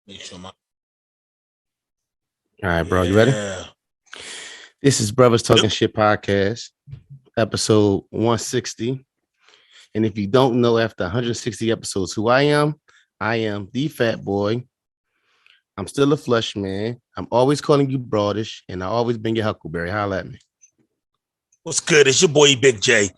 Make sure my All right, bro. You ready? yeah. This is Brothers Yep. Talking Shit podcast, episode 160. And if you don't know, after 160 episodes, who I am the fat boy. I'm still a flush man. I'm always calling you broadish, and I always been your huckleberry. Holla at me. What's good? It's your boy Big J.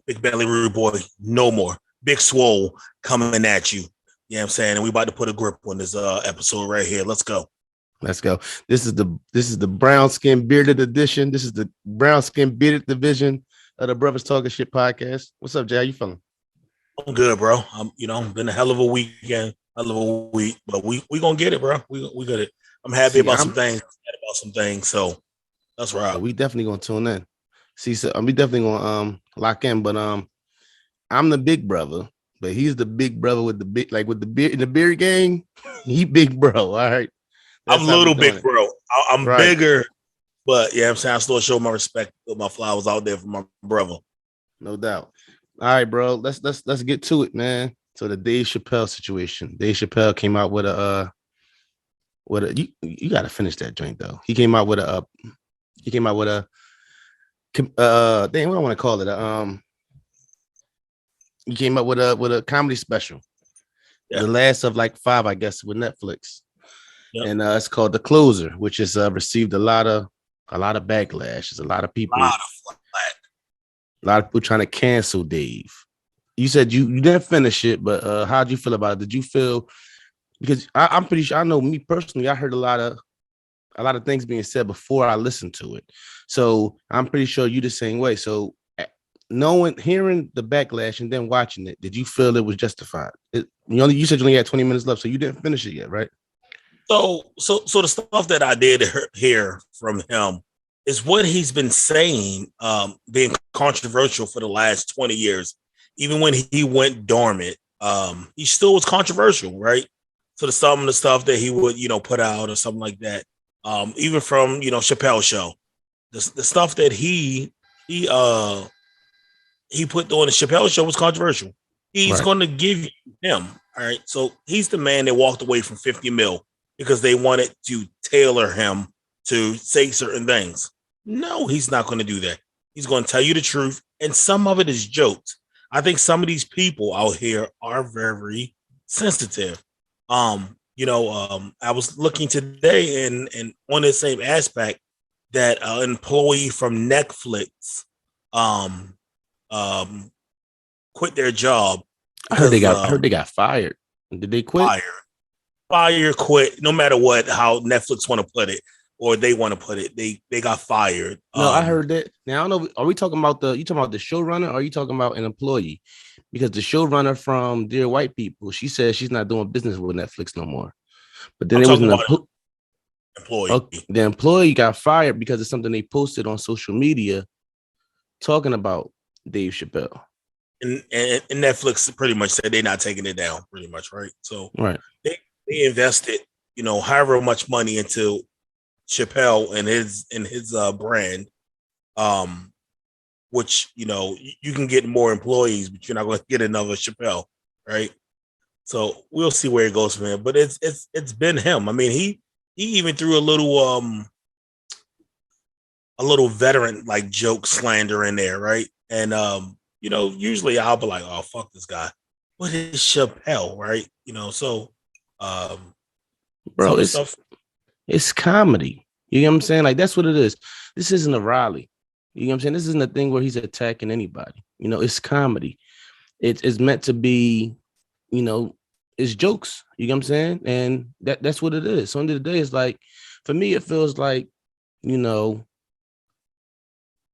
Big Belly Rude Boy. No more. Big Swole coming at you. You know what I'm saying? And we about to put a grip on this episode right here. Let's go. Let's go. This is the brown skin bearded edition. This is the brown skin bearded division of the Brothers Talking Shit podcast. What's up, Jay? How you feeling? I'm good, bro. Been a hell of a weekend, hell of a week, but we gonna get it, bro. We got it. I'm happy See, about some I'm things, sad about some things. So that's right. we definitely gonna tune in. See, so we definitely gonna lock in, but I'm the big brother, but he's the big brother with the big, like with the beard in the beard gang. He big bro. All right. I'm That's how we little doing big, it. bro. I'm Right. bigger, but yeah, I'm saying I still show my respect, put my flowers out there for my brother. No doubt. All right, bro. Let's get to it, man. So the Dave Chappelle situation. Dave Chappelle came out with a you gotta finish that joint though. He came out with a damn, what do I want to call it? He came up with a comedy special. Yeah. The last of like five, I guess, with Netflix. Yep. And it's called The Closer, which has received a lot of backlash. There's Lot of flat. a lot of people trying to cancel Dave. You said you didn't finish it, but how'd you feel about it? Did you feel because I'm pretty sure I know me personally, I heard a lot of things being said before I listened to it. So I'm pretty sure you the same way. So knowing hearing the backlash and then watching it, did you feel it was justified? You said you only had 20 minutes left, so you didn't finish it yet, right? So the stuff that I did hear from him is what he's been saying, being controversial for the last 20 years. Even when he went dormant, he still was controversial, right? So some of the stuff that he would, put out or something like that, even from Chappelle show, the stuff that he he put on the Chappelle show was controversial. He's Right. going to give you him. All right. So he's the man that walked away from 50 mil because they wanted to tailor him to say certain things. No, he's not going to do that. He's going to tell you the truth. And some of it is jokes. I think some of these people out here are very sensitive. I was looking today and on the same aspect that an employee from Netflix um, um, quit their job I heard they because got I heard they got fired. Did they quit? fire, fire, quit. No matter what, how Netflix want to put it or they want to put it, they got fired. No, I heard that. Now I don't know. Are we talking about you talking about the showrunner or are you talking about an employee? Because the showrunner from Dear White People, she said she's not doing business with Netflix no more. But then I'm there was talking an about employee, the employee got fired because of something they posted on social media talking about Dave Chappelle. and Netflix pretty much said they're not taking it down, pretty much, right? So Right. they invested, however much money into Chappelle and his brand, um, which you can get more employees, but you're not going to get another Chappelle, right? So we'll see where it goes from here. But it's been him. I mean, he even threw a little veteran like joke slander in there, right? And usually I'll be like, oh fuck this guy. What is Chappelle, right? So um Bro, some of the it's stuff. it's comedy. You know what I'm saying? Like that's what it is. This isn't a rally. You know what I'm saying? This isn't a thing where he's attacking anybody. It's comedy. It's meant to be, you know, it's jokes. You know what I'm saying? And that's what it is. So end of the day, it's like for me, it feels like, you know,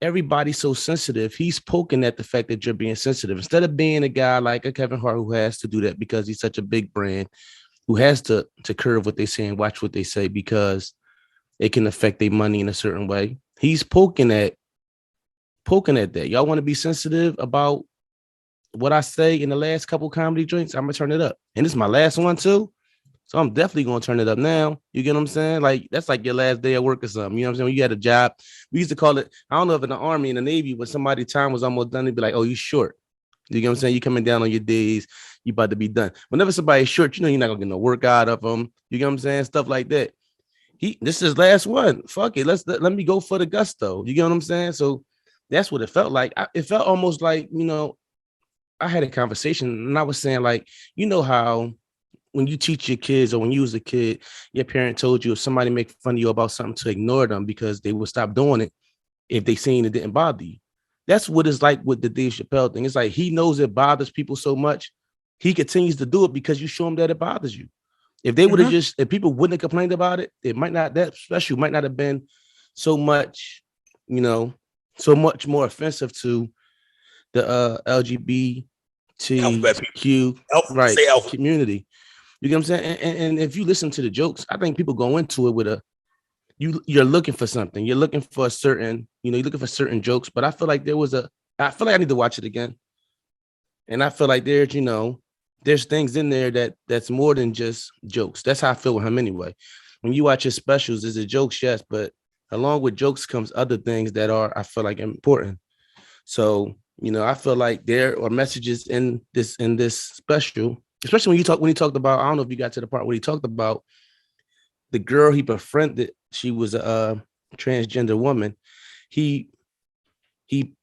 everybody's so sensitive. He's poking at the fact that you're being sensitive instead of being a guy like a Kevin Hart who has to do that because he's such a big brand, who has to curve what they say and watch what they say because it can affect their money in a certain way. He's poking at that. Y'all want to be sensitive about what I say in the last couple comedy joints? I'm gonna turn it up, and this is my last one too. So I'm definitely gonna turn it up now. You get what I'm saying? Like that's like your last day of work or something. You know what I'm saying? When you had a job, we used to call it. I don't know if in the army, in the navy, when somebody time was almost done, they'd be like, "Oh, you short." You get what I'm saying? You coming down on your days. you about to be done. Whenever somebody's short, you know you're not gonna get no work out of them. You get what I'm saying? Stuff like that. This is his last one. Fuck it. Let me go for the gusto. You get what I'm saying? So that's what it felt like. It felt almost like, I had a conversation and I was saying, like, you know how when you teach your kids or when you was a kid, your parent told you if somebody make fun of you about something to ignore them because they would stop doing it if they seen it didn't bother you. That's what it's like with the Dave Chappelle thing. It's like he knows it bothers people so much, he continues to do it because you show him that it bothers you. If they would have if people wouldn't have complained about it, it might not, that special might not have been so much, so much more offensive to the LGBTQ right community. You get what I'm saying? And if you listen to the jokes, I think people go into it with you're looking for something. You're looking for a certain, you're looking for certain jokes. But I feel like I feel like I need to watch it again. And I feel like there's things in there that's more than just jokes. That's how I feel with him anyway. When you watch his specials, is it jokes? Yes, but along with jokes comes other things that are, I feel like, important. So, I feel like there are messages in this special, especially when he talked about, I don't know if you got to the part where he talked about the girl he befriended. She was a transgender woman. He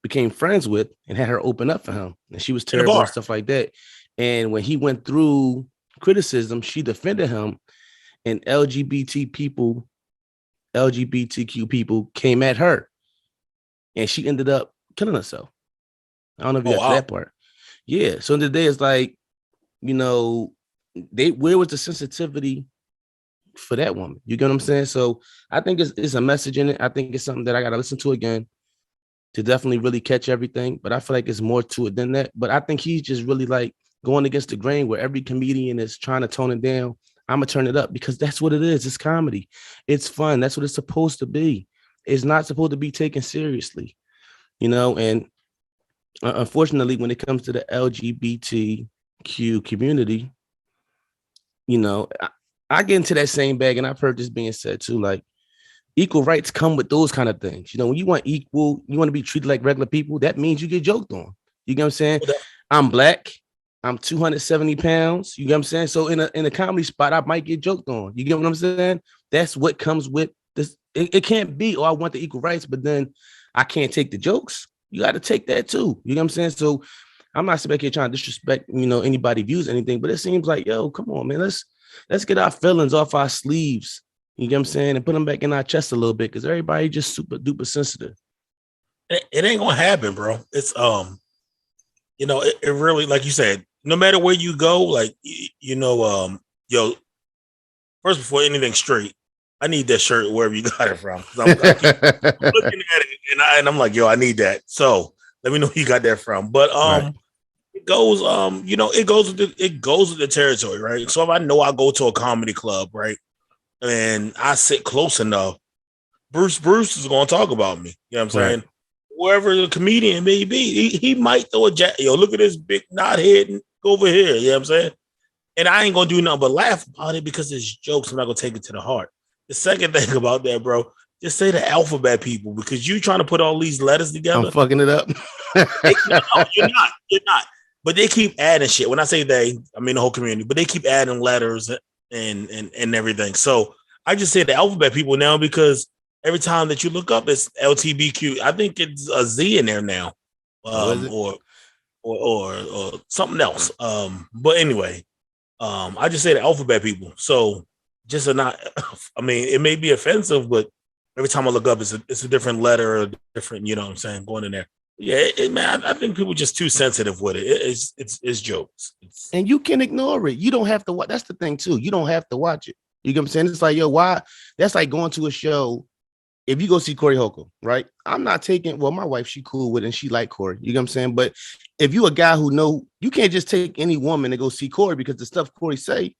became friends with and had her open up for him, and she was terrible and stuff like that. And when he went through criticism, she defended him, and LGBTQ people came at her, and she ended up killing herself. I don't know if you got to that part. Yeah. So in the day, it's like, where was the sensitivity for that woman? You get what I'm saying? So I think it's a message in it. I think it's something that I got to listen to again to definitely really catch everything. But I feel like it's more to it than that. But I think he's just really like going against the grain where every comedian is trying to tone it down. I'm going to turn it up because that's what it is. It's comedy. It's fun. That's what it's supposed to be. It's not supposed to be taken seriously, and unfortunately, when it comes to the LGBTQ community, I get into that same bag, and I've heard this being said too, like equal rights come with those kind of things. When you want equal, you want to be treated like regular people, that means you get joked on. You get what I'm saying? I'm Black. I'm 270 pounds. You get what I'm saying? So in a comedy spot, I might get joked on. You get what I'm saying? That's what comes with this. It can't be, I want the equal rights, but then I can't take the jokes. You got to take that too. You know what I'm saying? So I'm not sitting here trying to disrespect, anybody views anything, but it seems like, yo, come on, man. Let's get our feelings off our sleeves. You get what I'm saying? And put them back in our chest a little bit, because everybody just super duper sensitive. It ain't gonna happen, bro. It's it really, like you said, no matter where you go, like yo, first before anything straight, I need that shirt wherever you got it from. I'm looking at it and I'm like, yo, I need that. So let me know who you got that from. But right. It goes, it goes with the territory, right? So if I know I go to a comedy club, right, and I sit close enough, Bruce is gonna talk about me. You know what I'm saying? Right. Wherever the comedian may be, he might throw a yo, look at this big knot head and go over here. You know what I'm saying? And I ain't gonna do nothing but laugh about it because it's jokes. I'm not gonna take it to the heart. The second thing about that, bro, just say the alphabet people, because you trying to put all these letters together. I'm fucking it up. No, you're not. But they keep adding shit. When I say they, I mean the whole community, but they keep adding letters and everything. So I just say the alphabet people now, because every time that you look up, it's LTBQ. I think it's a Z in there now, or something else. But anyway, I just say the alphabet people. So just not. I mean, it may be offensive, but every time I look up, it's a different letter, or a different. You know what I'm saying? Going in there. Yeah, man. I think people are just too sensitive with it. It's jokes. And you can ignore it. You don't have to watch. That's the thing too. You don't have to watch it. You get what I'm saying? It's like, yo, why? That's like going to a show. If you go see Corey Holcomb, right? I'm not taking, my wife, she cool with it and she like Corey. You know what I'm saying? But if you a guy who know, you can't just take any woman and go see Corey, because the stuff Corey say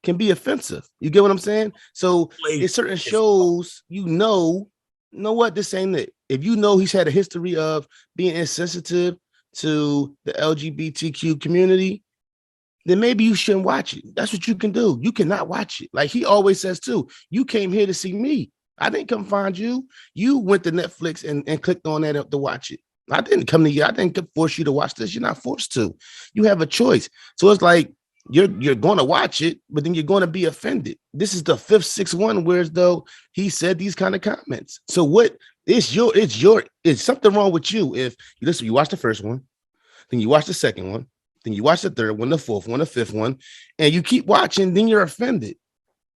can be offensive. You get what I'm saying? So in certain shows, know what, this ain't it. If you know he's had a history of being insensitive to the LGBTQ community, then maybe you shouldn't watch it. That's what you can do. You cannot watch it. Like he always says too, you came here to see me. I didn't come find you. You went to Netflix and clicked on that up to watch it. I didn't come to you. I didn't force you to watch this. You're not forced to. You have a choice. So it's like you're going to watch it, but then you're going to be offended. This is the fifth, sixth one, whereas though he said these kind of comments. So what? It's something wrong with you if you listen. You watch the first one, then you watch the second one, then you watch the third one, the fourth one, the fifth one, and you keep watching. Then you're offended.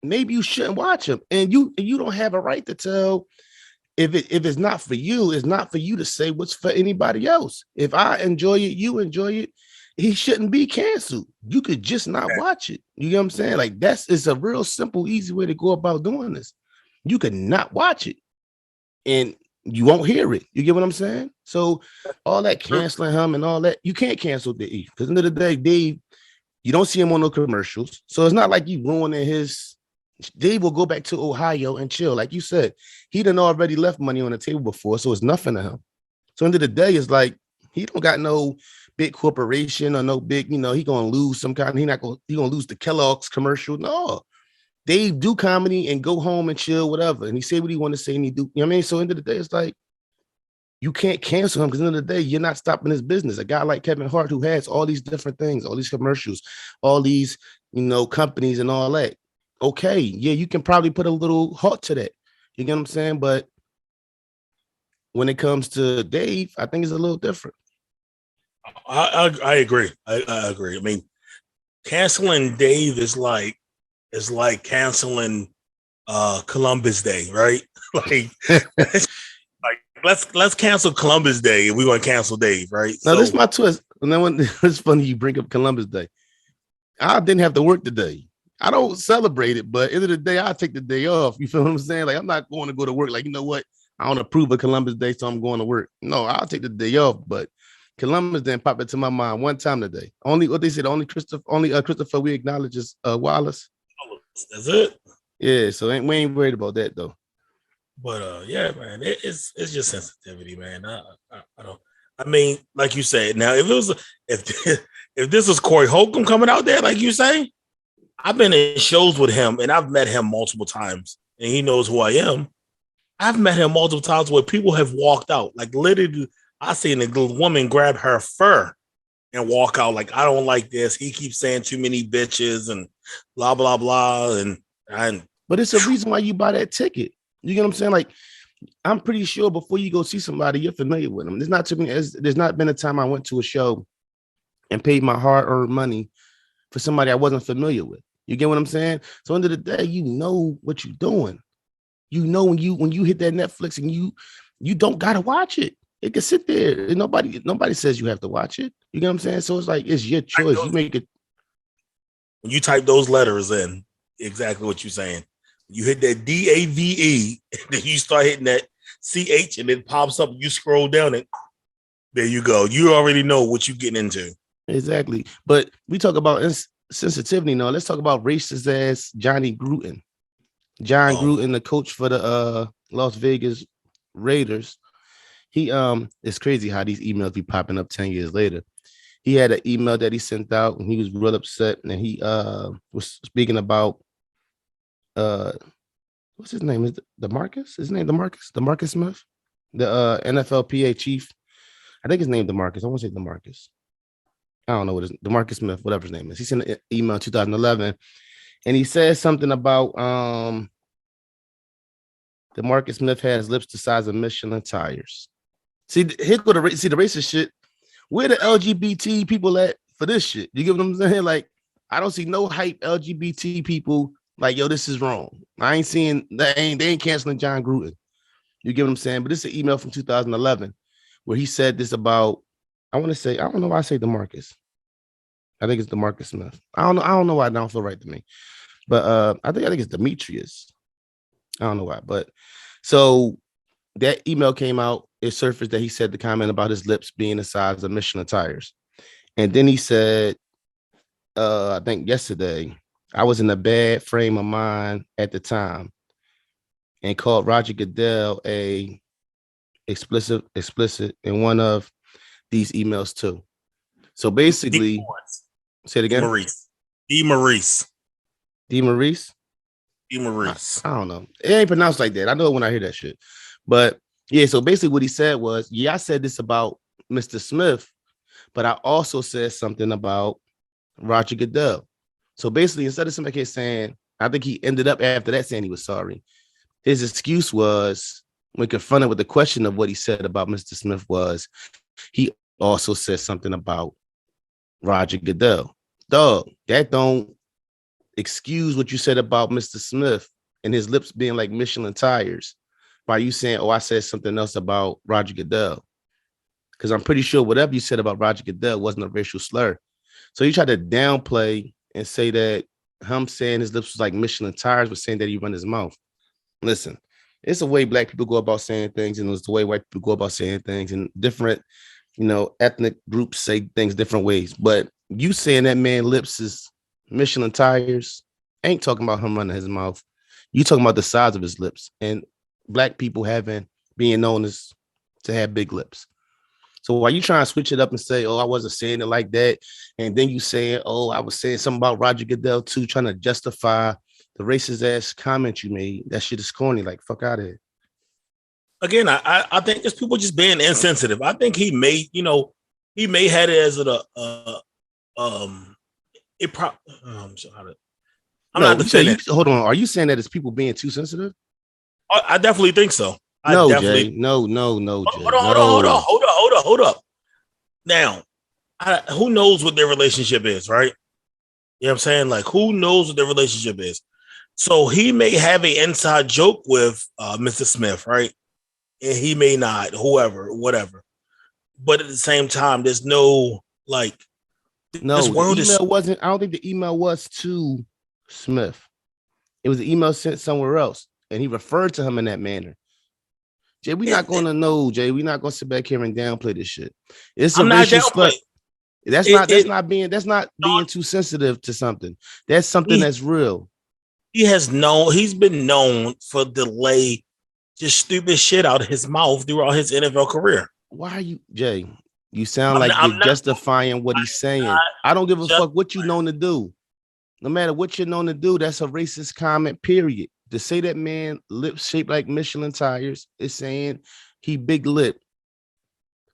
Maybe you shouldn't watch them, and you don't have a right to tell if it's not for you, it's not for you to say what's for anybody else. If I enjoy it, you enjoy it. He shouldn't be canceled. You could just not watch it. You get what I'm saying? Like it's a real simple, easy way to go about doing this. You could not watch it, and you won't hear it. You get what I'm saying? So all that canceling him and all that, you can't cancel Dave because at the end of the day, Dave, you don't see him on no commercials. So it's not like you ruining his. Dave will go back to Ohio and chill. Like you said, he done already left money on the table before, so it's nothing to him. So end of the day, it's like he don't got no big corporation or no big, he gonna lose some kind. He gonna lose the Kellogg's commercial. No, Dave do comedy and go home and chill, whatever. And he say what he want to say and he do. You know what I mean? So end of the day, it's like you can't cancel him because end of the day, you're not stopping his business. A guy like Kevin Hart who has all these different things, all these commercials, all these, companies and all that. Okay, yeah, you can probably put a little halt to that. You get what I'm saying? But when it comes to Dave, I think it's a little different. I agree. I agree. I mean, canceling Dave is like canceling Columbus Day, right? Let's cancel Columbus Day and we're gonna cancel Dave, right? Now this is my twist. And then when it's funny you bring up Columbus Day. I didn't have to work today. I don't celebrate it, but at the end of the day, I'll take the day off. You feel what I'm saying? Like, I'm not going to go to work. Like, you know what? I don't approve of Columbus Day, so I'm going to work. No, I'll take the day off. But Columbus didn't pop into my mind one time today. Only what they said, Christopher we acknowledge is Wallace. That's it. Yeah, so we ain't worried about that though. But yeah, man, it's just sensitivity, man. I don't. I mean, like you said, now if it was if this was Corey Holcomb coming out there, like you say, I've been in shows with him and I've met him multiple times, and he knows who I am. I've met him multiple times where people have walked out, like literally. I seen a woman grab her fur and walk out, like I don't like this. He keeps saying too many bitches and blah blah blah, and but it's a reason why you buy that ticket. You get what I'm saying? Like, I'm pretty sure before you go see somebody, you're familiar with them. There's not been a time I went to a show and paid my hard-earned money for somebody I wasn't familiar with. You get what I'm saying? So end of the day, you know what you're doing. You know when you hit that Netflix and you don't gotta watch it. It can sit there. Nobody says you have to watch it. You get what I'm saying? So it's like it's your choice. You make it. When you type those letters in, exactly what you're saying. You hit that DAVE, and then you start hitting that CH, and it pops up. You scroll down, and there you go. You already know what you're getting into. Exactly. But we talk about sensitivity now. Let's talk about racist ass Johnny Gruden. John Gruden, the coach for the Las Vegas Raiders. He it's crazy how these emails be popping up 10 years later. He had an email that he sent out and he was real upset, and he was speaking about what's his name? Is DeMarcus? His name DeMarcus Smith, the NFLPA chief. I think his name DeMarcus. I want to say DeMarcus. I don't know what his DeMarcus Smith, whatever his name is. He sent an email in 2011, and he said something about DeMarcus Smith has lips the size of Michelin tires. See, here go the racist shit. Where the LGBT people at for this shit? You get what I'm saying? Like, I don't see no hype LGBT people. Like, yo, this is wrong. I ain't seeing that. They ain't canceling John Gruden. You get what I'm saying? But this is an email from 2011 where he said this about. I don't know why I say DeMarcus. I think it's DeMarcus Smith. I don't know why it don't feel right to me. But I think it's Demetrius. I don't know why. But so that email came out. It surfaced that he said the comment about his lips being the size of Michelin tires. And then he said, I think yesterday, I was in a bad frame of mind at the time and called Roger Goodell a explicit in one of these emails too. So basically, say it again. DeMaurice. I don't know. It ain't pronounced like that. I know it when I hear that shit. But Yeah, so basically what he said was, yeah, I said this about Mr. Smith, but I also said something about Roger Goodell. So basically, instead of somebody saying, I think he ended up after that saying he was sorry. His excuse was, when confronted with the question of what he said about Mr. Smith, was he also said something about Roger Goodell. Dog, that don't excuse what you said about Mr. Smith and his lips being like Michelin tires by you saying, oh, I said something else about Roger Goodell. Because I'm pretty sure whatever you said about Roger Goodell wasn't a racial slur. So you tried to downplay and say that him saying his lips was like Michelin tires was saying that he run his mouth. Listen, it's the way black people go about saying things, and it's the way white people go about saying things, and different, ethnic groups say things different ways. But you saying that man lips is Michelin tires ain't talking about him running his mouth. You talking about the size of his lips, and black people being known as to have big lips. So why you trying to switch it up and say, oh, I wasn't saying it like that, and then you saying, oh, I was saying something about Roger Goodell too, trying to justify the racist ass comment you made? That shit is corny. Like, fuck out of here. Again, I think it's people just being insensitive. I think he may had it as it pro. I'm No, not defending. Hold on. Are you saying that it's people being too sensitive? I definitely think so. No, Jay. No, Jay. Hold up. Now, who knows what their relationship is, right? You know what I'm saying? Like, who knows what their relationship is? So he may have an inside joke with Mr. Smith, right? And he may not, whoever, whatever. But at the same time, there's no like. No, this world wasn't. I don't think the email was to Smith. It was an email sent somewhere else, and he referred to him in that manner. Jay, we're not going to know, Jay. We're not going to sit back here and downplay this shit. It's a racial slur. That's not being too sensitive to something. That's something that's real. He's been known for delay just stupid shit out of his mouth throughout his NFL career. Why are you, Jay? You sound like you're justifying what he's saying. I don't give a fuck what you known to do. No matter what you're known to do, that's a racist comment, period. To say that man lips shaped like Michelin tires is saying he big lip.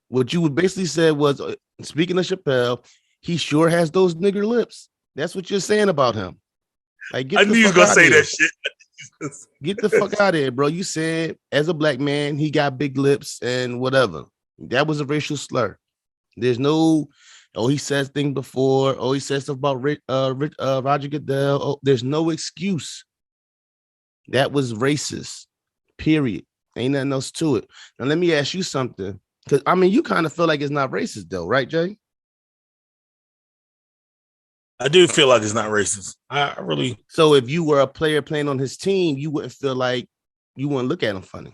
What you would basically said was, speaking of Chappelle, he sure has those nigger lips. That's what you're saying about him. Like, I knew you was gonna say that shit. Get the fuck out of here, bro. You said as a black man, he got big lips and whatever. That was a racial slur. There's no, oh, he says things before. Oh, he says stuff about Roger Goodell. Oh, there's no excuse. That was racist, period. Ain't nothing else to it. Now, let me ask you something. Because, I mean, you kind of feel like it's not racist, though, right, Jay? I do feel like it's not racist. I really. So if you were a player playing on his team, you wouldn't feel like you wouldn't look at him funny.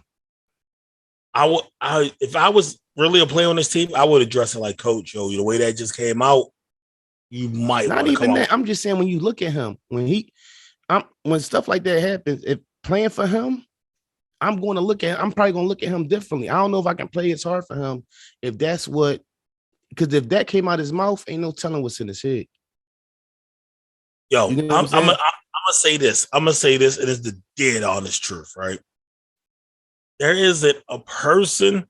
If I was really a player on this team, I would address it like, coach, yo, the way that just came out, you might not even that. I'm just saying, when you look at him, when stuff like that happens, if playing for him, I'm probably going to look at him differently. I don't know if I can play as hard for him if that's what, because if that came out his mouth, ain't no telling what's in his head. Yo, I'm gonna say this. I'm gonna say this, and it's the dead honest truth, right? There isn't a person.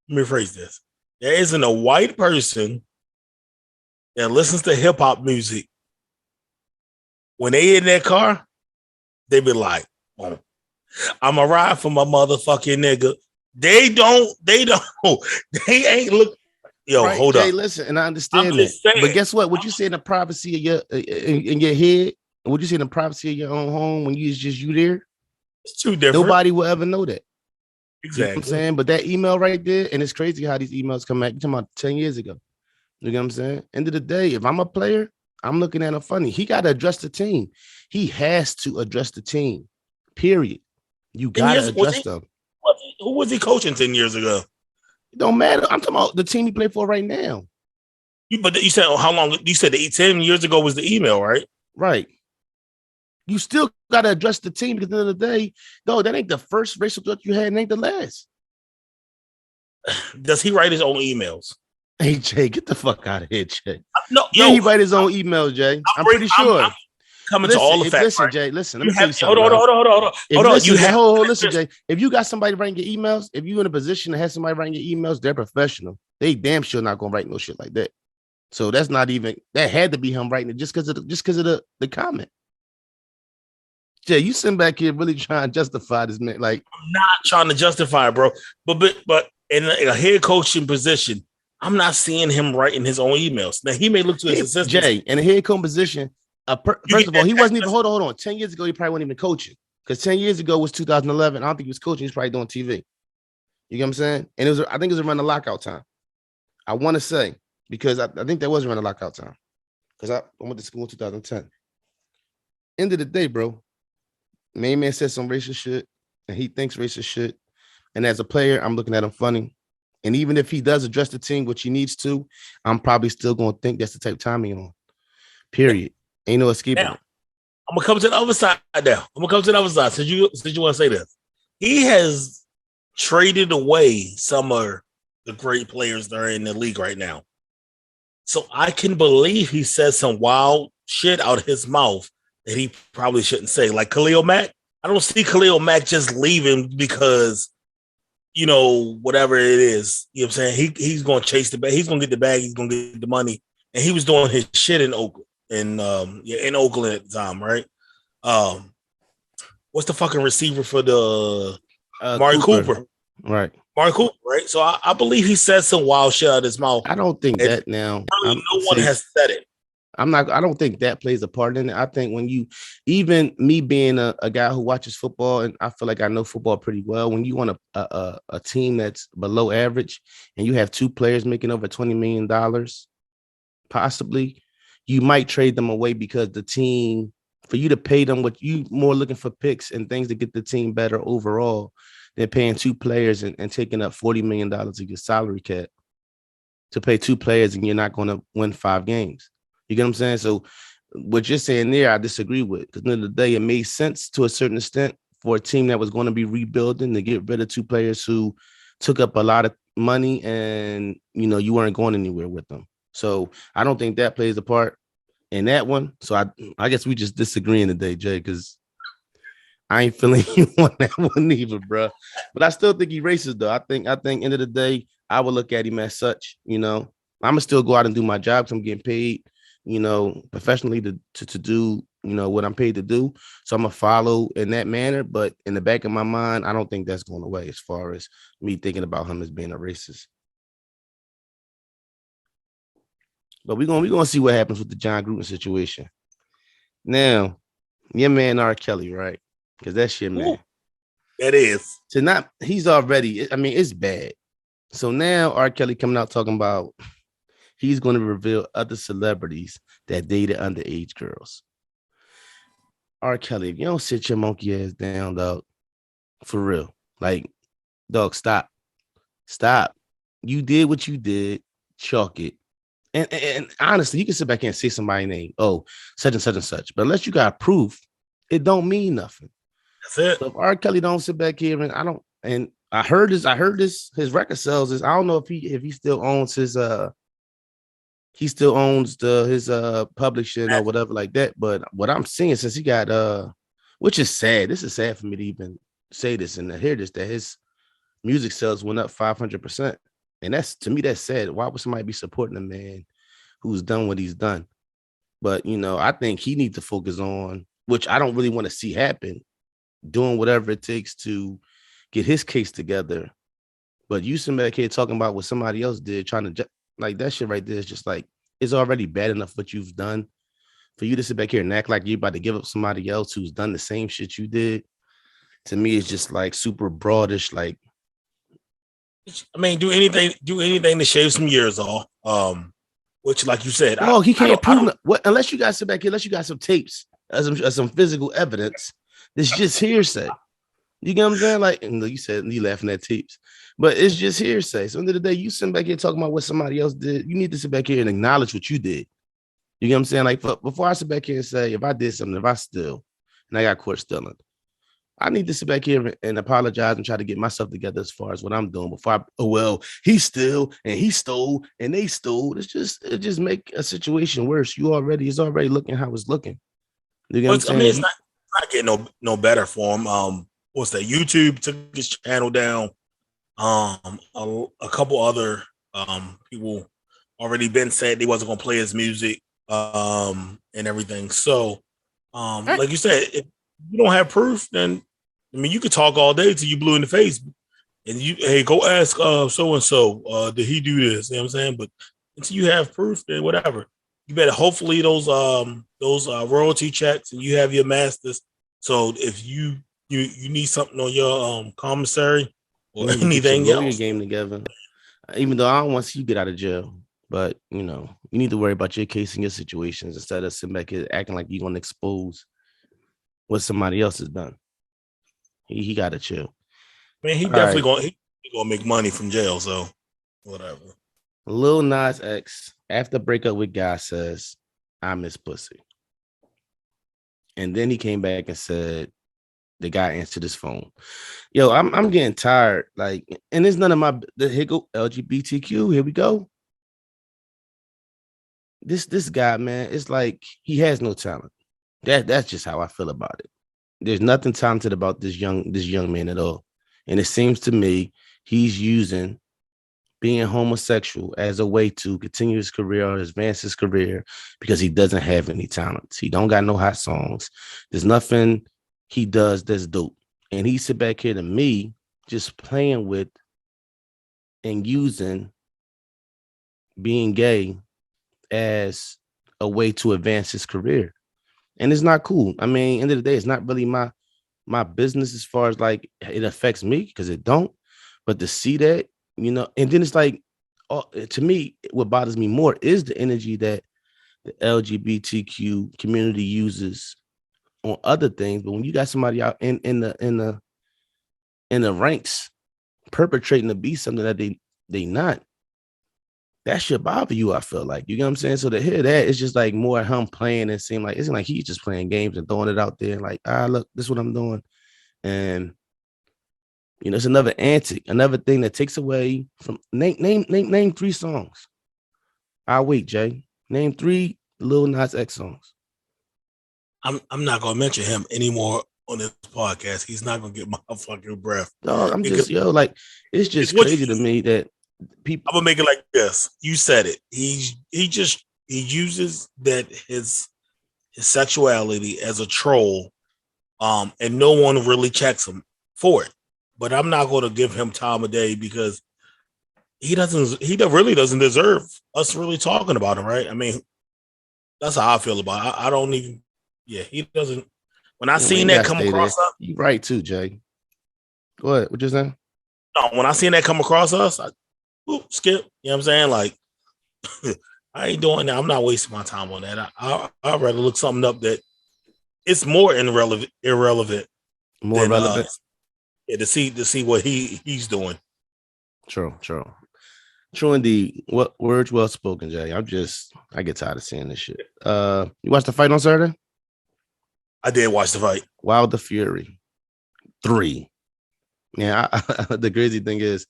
Let me rephrase this. There isn't a white person that listens to hip hop music. When they in their car, they be like, oh, I'm a ride for my motherfucking nigga. They ain't look. Yo, right, hold Jay, up. Listen, and I understand that. Saying, but guess what? What you say in the privacy of your in your head, and what you say in the privacy of your own home when it's just you there, it's too different. Nobody will ever know that. Exactly. You know what I'm saying? But that email right there, and it's crazy how these emails come back. You're talking about 10 years ago. You know what I'm saying? End of the day, if I'm a player, I'm looking at him funny. He got to address the team. He has to address the team. Period. You got to address them. Who was he coaching 10 years ago? It don't matter. I'm talking about the team he played for right now. But you said how long? You said 10 years ago was the email, right? Right. You still got to address the team because at the end of the day, no, that ain't the first racial threat you had, and ain't the last. Does he write his own emails? Hey, Jay, get the fuck out of here, Jay. No, he write his own emails, Jay. I'm pretty sure. coming to Listen, all the facts. listen, Right? Jay. Listen, let You me tell have you something. hold on. Listen, You Jay, have listen, Jay. If you got somebody writing your emails, if you're in a position to have somebody writing your emails, they're professional. They damn sure not gonna write no shit like that. So that's not even that had to be him writing it just because of the comment. Jay, you sitting back here really trying to justify this man. Like, I'm not trying to justify it, bro. But in a head coaching position, I'm not seeing him writing his own emails. Now he may look to his assistants. Jay, in a head coach position, first of all, he wasn't even hold on. 10 years ago, he probably wasn't even coaching. Because 10 years ago was 2011. I don't think he was coaching, he was probably doing TV. You get what I'm saying? And I think it was around the lockout time. I want to say, because I think that was around the lockout time. Because I went to school in 2010. End of the day, bro. Main man said some racist shit, and he thinks racist shit. And as a player, I'm looking at him funny. And even if he does address the team, which he needs to, I'm probably still going to think that's the type of time he's on. Period. Ain't no escaping it. I'm gonna come to the other side now. I'm gonna come to the other side. Since you want to say this, he has traded away some of the great players that are in the league right now. So I can believe he says some wild shit out of his mouth that he probably shouldn't say. Like Khalil Mack, I don't see Khalil Mack just leaving because, whatever it is. You know what I'm saying? He's going to chase the bag. He's going to get the bag. He's going to get the money. And he was doing his shit in Oakland. In Oakland at the time, right? What's the fucking receiver for the Mari Cooper? Right. Mari Cooper, right? So I believe he said some wild shit out of his mouth. I don't think that now. Really no one has said it. I don't think that plays a part in it. I think when you, even me being a guy who watches football, and I feel like I know football pretty well, when you want a team that's below average and you have two players making over $20 million, possibly, you might trade them away because the team, for you to pay them what you more looking for picks and things to get the team better overall than paying two players and taking up $40 million of your salary cap to pay two players and you're not going to win 5 games. You get what I'm saying? So what you're saying there, I disagree with. Because at the end of the day, it made sense to a certain extent for a team that was going to be rebuilding to get rid of two players who took up a lot of money and, you weren't going anywhere with them. So I don't think that plays a part in that one. So I guess we just disagreeing today, Jay, because I ain't feeling you on that one either, bro. But I still think he racist, though. I think end of the day, I would look at him as such. I'm gonna still go out and do my job because I'm getting paid, professionally to do, what I'm paid to do. So I'm gonna follow in that manner. But in the back of my mind, I don't think that's going away as far as me thinking about him as being a racist. But we're gonna see what happens with the John Gruden situation. Now, your man R. Kelly, right? Because that's your man. It is. So he's already, it's bad. So now R. Kelly coming out talking about he's going to reveal other celebrities that dated underage girls. R. Kelly, if you don't sit your monkey ass down, dog, for real. Like, dog, stop. Stop. You did what you did. Chalk it. And honestly, you can sit back here and say somebody's name. Oh, such and such and such. But unless you got proof, it don't mean nothing. That's it. So if R. Kelly don't sit back here and I heard this, his record sales is, I don't know if he still owns his his publishing or whatever like that. But what I'm seeing since he got which is sad. This is sad for me to even say this and to hear this, that his music sales went up 500%. And that's, to me, that's sad. Why would somebody be supporting a man who's done what he's done? But, I think he needs to focus on, which I don't really want to see happen, doing whatever it takes to get his case together. But you sit back here talking about what somebody else did, trying to, like, that shit right there is just like, it's already bad enough what you've done. For you to sit back here and act like you're about to give up somebody else who's done the same shit you did, to me, it's just like super broadish, like, do anything to shave some years off. Which, like you said, he can't prove what unless you guys sit back here, unless you got some tapes, some physical evidence. It's just hearsay. You get what I'm saying? Like, and you said you laughing at tapes, but it's just hearsay. So at the end of the day, you sit back here talking about what somebody else did. You need to sit back here and acknowledge what you did. You get what I'm saying? Like, before I sit back here and say if I did something, if I steal, and I got caught stealing, I need to sit back here and apologize and try to get myself together as far as what I'm doing before he steal and he stole and they stole. It just make a situation worse. It's already looking how it's looking. You get what Well, I'm I mean, saying? it's not getting no better for him. What's that? YouTube took his channel down. A couple other people already been said they wasn't gonna play his music and everything. So like you said, if you don't have proof, then I mean you could talk all day till you blue in the face, and you hey go ask so and so did he do this? You know what I'm saying? But until you have proof, then whatever. You better hopefully those royalty checks and you have your masters. So if you need something on your commissary or You need to get your anything lawyer else, game together. Even though I don't want to see you get out of jail, but you need to worry about your case and your situations instead of sitting back here acting like you're gonna expose what somebody else has done. He gotta chill. man, All right. he gonna make money from jail. So whatever. Lil Nas X, after breakup with Guy, says, I miss pussy. And then he came back and said, the guy answered his phone. Yo, I'm getting tired. Like, and it's none of the hiccup LGBTQ. Here we go. This guy, man, it's like he has no talent. That's just how I feel about it. There's nothing talented about this young man at all. And it seems to me he's using being homosexual as a way to continue his career or advance his career because he doesn't have any talents. He don't got no hot songs. There's nothing he does that's dope. And he sit back here to me just playing with and using being gay as a way to advance his career. And it's not cool. I mean, end of the day, it's not really my business as far as like it affects me because it don't. But to see that, and then it's like, to me, what bothers me more is the energy that the LGBTQ community uses on other things. But when you got somebody out in the ranks perpetrating to be something that they not, that should bother you. I feel like, you know what I'm saying. So to hear that, it's just like more him playing and seem like it's like he's just playing games and throwing it out there. Like, look, this is what I'm doing, and it's another antic, another thing that takes away from name 3 songs. I'll wait, Jay. Name 3 Lil Nas X songs. I'm not gonna mention him anymore on this podcast. He's not gonna get my fucking breath. Dog, I'm Because just like it's it's just what crazy to me that people. I'm gonna make it like this. You said it. He uses that his sexuality as a troll, and no one really checks him for it. But I'm not gonna give him time of day because really doesn't deserve us really talking about him, right? I mean, that's how I feel about it. I don't even he doesn't when I We seen ain't that gotta come stay there. across us. You right too, Jay. Go ahead. What you saying? No, when I seen that come across us, skip. You know what I'm saying? Like I ain't doing that. I'm not wasting my time on that. I'd rather look something up that it's more irrelevant More than relevant. to see what he's doing. True. True indeed. What words well spoken, Jay. I get tired of seeing this shit. You watched the fight on Saturday? I did watch the fight. Wilder Fury 3. Yeah, the crazy thing is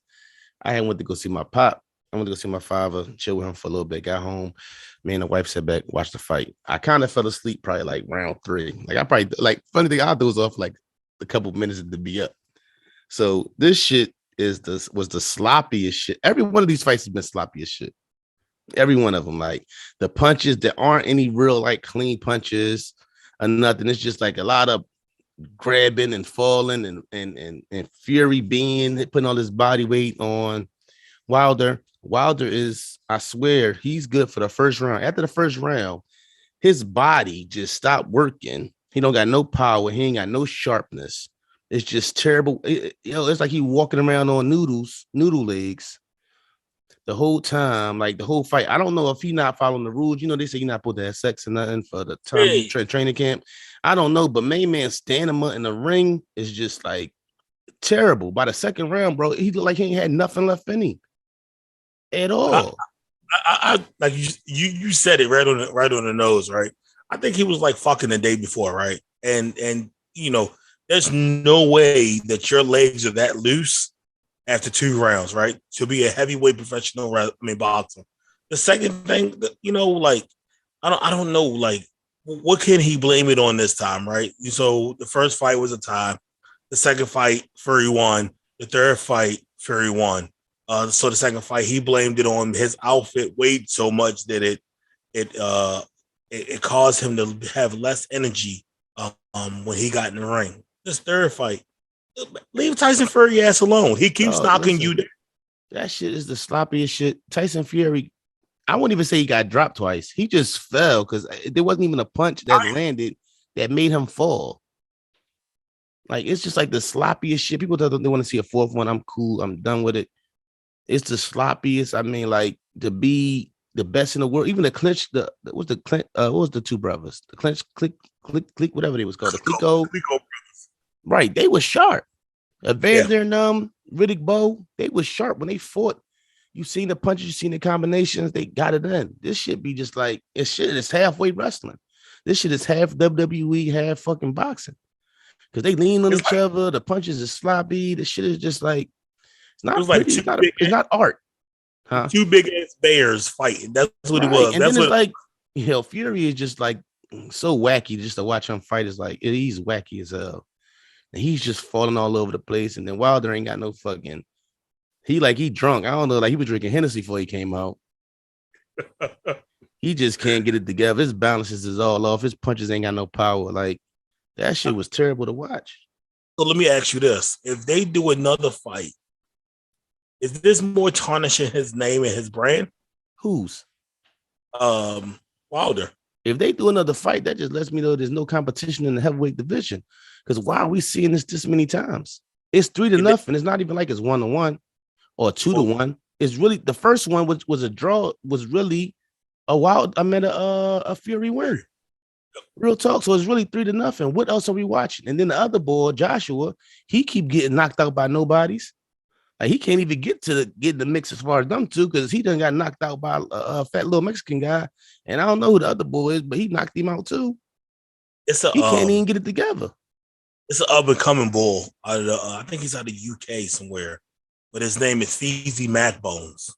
I had went to go see my pop. I went to go see my father, chill with him for a little bit, got home. Me and the wife sat back, watched the fight. I kind of fell asleep probably like round 3. Like I probably like funny thing, I'll doze off like a couple minutes to be up. So this shit was the sloppiest shit. Every one of these fights has been sloppy as shit. Every one of them, like the punches, there aren't any real like clean punches or nothing. It's just like a lot of grabbing and falling and Fury putting all his body weight on Wilder. Wilder is, I swear, he's good for the first round. After the first round, his body just stopped working. He don't got no power. He ain't got no sharpness. It's just terrible. It's like he walking around on noodle legs the whole time, like the whole fight. I don't know if he not following the rules. They say you're not supposed to have sex or nothing for the time you training camp. I don't know, but main man standing up in the ring is just like terrible. By the second round, bro, he looked like he ain't had nothing left in him at all. I like you said it right on the nose, right? I think he was like fucking the day before, right? And there's no way that your legs are that loose after 2 rounds, right? To be a heavyweight professional, boxer. The second thing, like I don't know, like what can he blame it on this time, right? So the first fight was a tie. The second fight, Fury won. The third fight, Fury won. So the second fight, he blamed it on his outfit weighed so much that it uh it caused him to have less energy when he got in the ring. This third fight, leave Tyson Fury ass alone. He keeps Dog, knocking listen, you down. that shit is the sloppiest shit. Tyson Fury, I wouldn't even say he got dropped twice. He just fell because there wasn't even a punch that landed that made him fall. Like, it's just like the sloppiest shit. People tell them they want to see a fourth one. I'm cool. I'm done with it. It's the sloppiest. I mean, like, to be the best in the world. Even the clinch, what was the two brothers? The clinch, click, whatever they was called. The Clico. Right. They were sharp. Evander and Riddick Bowe, they were sharp when they fought. You seen the punches, you seen the combinations, they got it in. This should be just like it's halfway wrestling. This shit is half WWE, half fucking boxing. Because they lean on each other, the punches is sloppy. The shit is just like it's not pretty. It's not art. Huh? Two big ass bears fighting. That's what it was. And that's then what it's like, Fury is just like so wacky just to watch him fight. Is like he's wacky as hell. And he's just falling all over the place. And then Wilder ain't got no fucking. He drunk. I don't know. Like he was drinking Hennessy before he came out. He just can't get it together. His balances is all off. His punches ain't got no power. Like that shit was terrible to watch. So let me ask you this: if they do another fight, is this more tarnishing his name and his brand? Whose? Wilder. If they do another fight, that just lets me know there's no competition in the heavyweight division. Because why are we seeing this many times? It's 3-0. It's not even like it's 1-1 or 2-1. It's really the first one, which was a draw, was really a Fury win. Real talk. So it's really 3-0. What else are we watching? And then the other boy, Joshua, he keep getting knocked out by nobodies. Like he can't even get in the mix as far as them two because he done got knocked out by a fat little Mexican guy, and I don't know who the other boy is, but he knocked him out too. He can't even get it together. It's an up and coming bull out of I think he's out of UK somewhere, but his name is Feezy Macbones.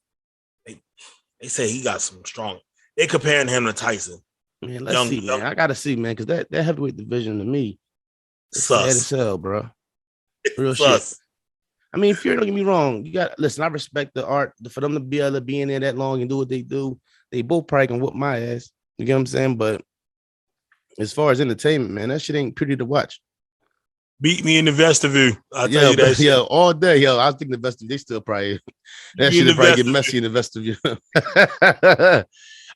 They say he got some strong. They comparing him to Tyson. Man, let's see, man. I gotta see, man, because that heavyweight division to me, it's sad as hell, bro. Real shit. I mean, Fury, don't get me wrong. You got listen. I respect the art for them to be able to be in there that long and do what they do. They both probably can whoop my ass. You get what I'm saying? But as far as entertainment, man, that shit ain't pretty to watch. Beat me in the vestibule. I'll tell you that shit. Yo, all day. Yo, I was thinking the vestibule. They still probably that shit probably get messy in the vestibule.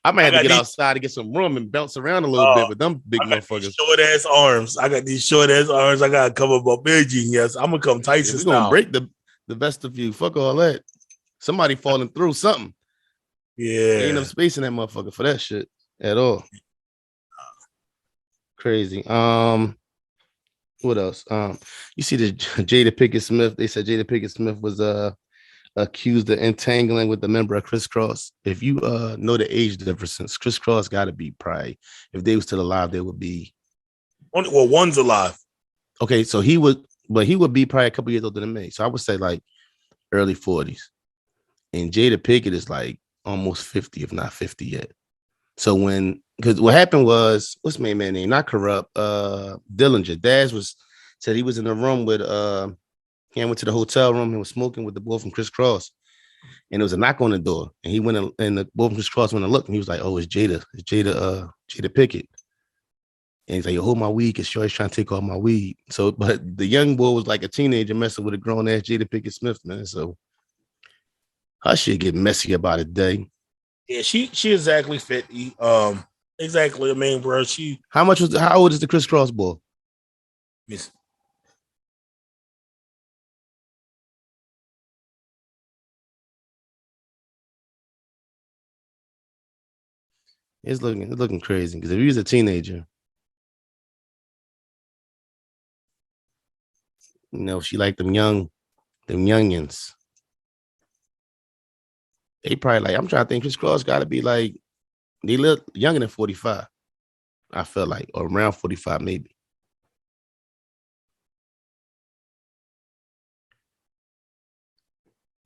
I might have to get outside to get some room and bounce around a little bit with them big motherfuckers. Short ass arms. I got these short ass arms. I gotta come up a big genius. I'm gonna come Tyson style. We're gonna break the vestibule. Fuck all that. Somebody falling through something. Yeah. Ain't enough space in that motherfucker for that shit at all. Crazy. What else? You see the Jada Pinkett Smith. They said Jada Pinkett Smith was accused of entangling with the member of Criss Cross. If you know the age difference, Criss Cross got to be probably, if they were still alive, they would be. Well, one's alive. Okay, so he would be probably a couple years older than me. So I would say like early 40s. And Jada Pinkett is like almost 50, if not 50 yet. So because what happened was, what's my man name? Not Corrupt. Dillinger. Daz said he was in the room with he went to the hotel room and was smoking with the boy from Criss Cross. And there was a knock on the door. And he went and the boy from Criss Cross went and looked, and he was like, "Oh, it's Jada. It's Jada Pinkett." And he's like, "You hold my weed, because Shorty's trying to take all my weed." So, but the young boy was like a teenager messing with a grown ass Jada Pinkett Smith, man. So her shit get messy about a day. Yeah, she exactly 50. Exactly. I mean, bro, how old is the Criss Cross boy? Miss. It's looking crazy because if he was a teenager, she liked them youngins. They probably like, I'm trying to think, Criss Cross got to be like, they look younger than 45. I felt like, or around 45 maybe.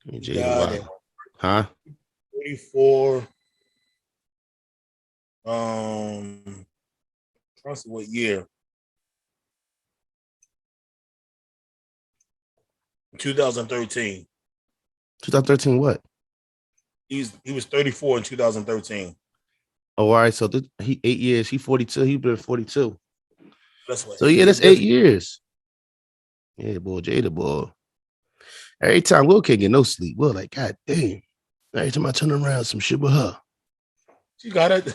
Jada, huh? 44. trying to see what year. 2013. 2013, what? He was 34 in 2013. Oh, all right. So he 8 years. He 42. He been 42. That's what. So yeah, that's 8 years. Yeah, boy, Jada, boy. Every time Will can't get no sleep. Will like, God damn. Every time I turn around, some shit with her. She got it.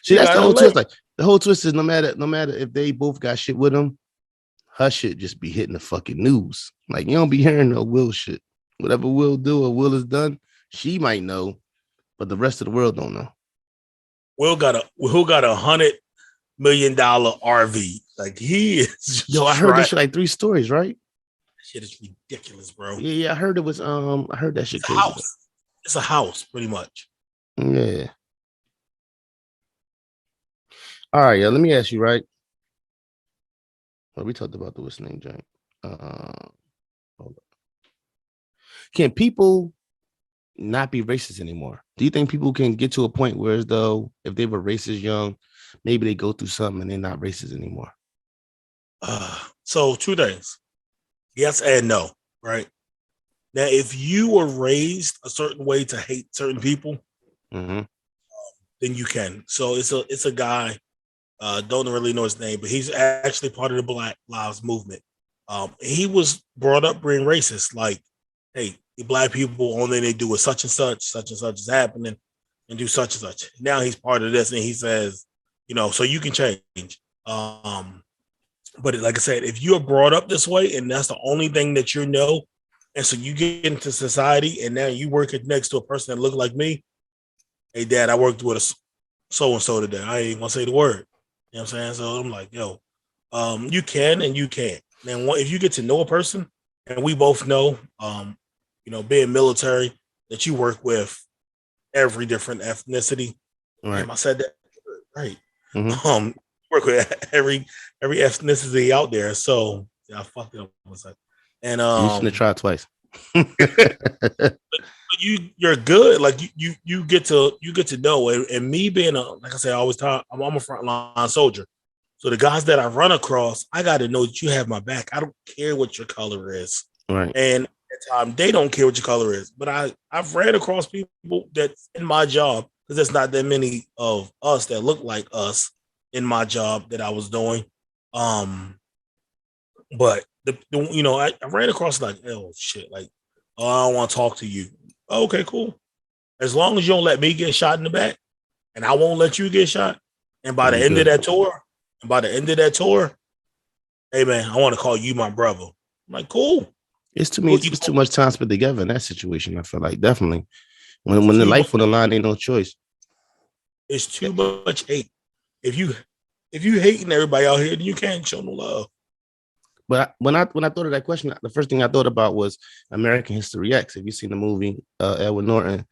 See, She that's got the it whole twist. lit. Like the whole twist is no matter if they both got shit with them, her shit just be hitting the fucking news. Like you don't be hearing no Will shit. Whatever Will do or Will has done, she might know, but the rest of the world don't know. Will got $100 million RV. Like he is just Yo, I heard that shit like 3 stories, right? shit is ridiculous, bro. Yeah, I heard it was I heard that shit It's a crazy. house. It's a house, pretty much. Yeah. All right, yeah. Let me ask you, right? Well, we talked about the what's name joint. Hold on. Can people not be racist anymore? Do you think people can get to a point where as though if they were racist young, maybe they go through something and they're not racist anymore? So 2 things. Yes and no, right? Now, if you were raised a certain way to hate certain people, Mm-hmm. then you can. So it's a guy, don't really know his name, but he's actually part of the Black Lives Movement. He was brought up being racist, like, hey, the black people only they do is such and such is happening, and do such and such. Now he's part of this, and he says, so you can change. But like I said, if you're brought up this way and that's the only thing that you know, and so you get into society and now you work next to a person that look like me, hey dad, I worked with a so and so today. I ain't gonna say the word. You know what I'm saying? So I'm like, yo, you can and you can't. Now, if you get to know a person, and we both know, being military, that you work with every different ethnicity. Right. Damn, I said that right. Mm-hmm. Work with every ethnicity out there. So yeah, I fucked it up one second. And You shouldn't have tried twice. you're good. Like you get to know. And me being like I said, I always talk. I'm a frontline soldier. So the guys that I run across, I got to know that you have my back. I don't care what your color is. Right. And at the time, they don't care what your color is. But I've ran across people that's in my job because there's not that many of us that look like us in my job that I was doing. But I ran across like, oh shit, like, oh, I don't want to talk to you. Oh, okay, cool. As long as you don't let me get shot in the back, and I won't let you get shot. And by the end of that tour, hey man, I want to call you my brother. I'm like, cool. It's too much time spent together in that situation. I feel like definitely when the life on the line, ain't no choice. It's too much hate. If you hating everybody out here, then you can't show no love. But when I thought of that question, the first thing I thought about was American History X. Have you seen the movie? Edward Norton,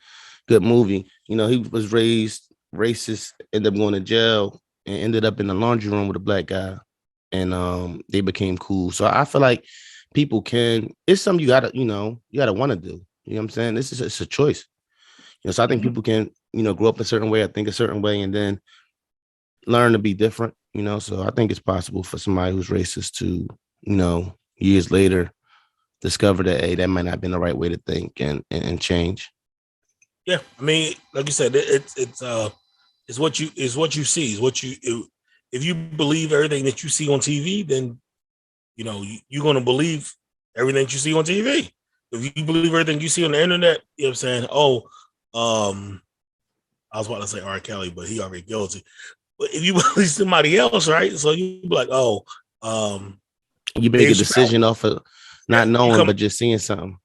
good movie. He was raised racist, ended up going to jail, and ended up in the laundry room with a black guy, and they became cool. So I feel like people can. It's something you gotta want to do. You know what I'm saying? It's a choice. So I think people can grow up a certain way, I think a certain way, and then learn to be different. So I think it's possible for somebody who's racist to years later discover that, hey, that might not have been the right way to think and change. Yeah, I mean, like you said, it's what you see. Is what you if you believe everything that you see on TV, then you're gonna believe everything that you see on TV. If you believe everything you see on the internet, you know what I'm saying? Oh, I was about to say R. Kelly, but he already guilty. But if you believe somebody else, right? So you be like, oh, you make a decision off of not knowing, but just seeing something.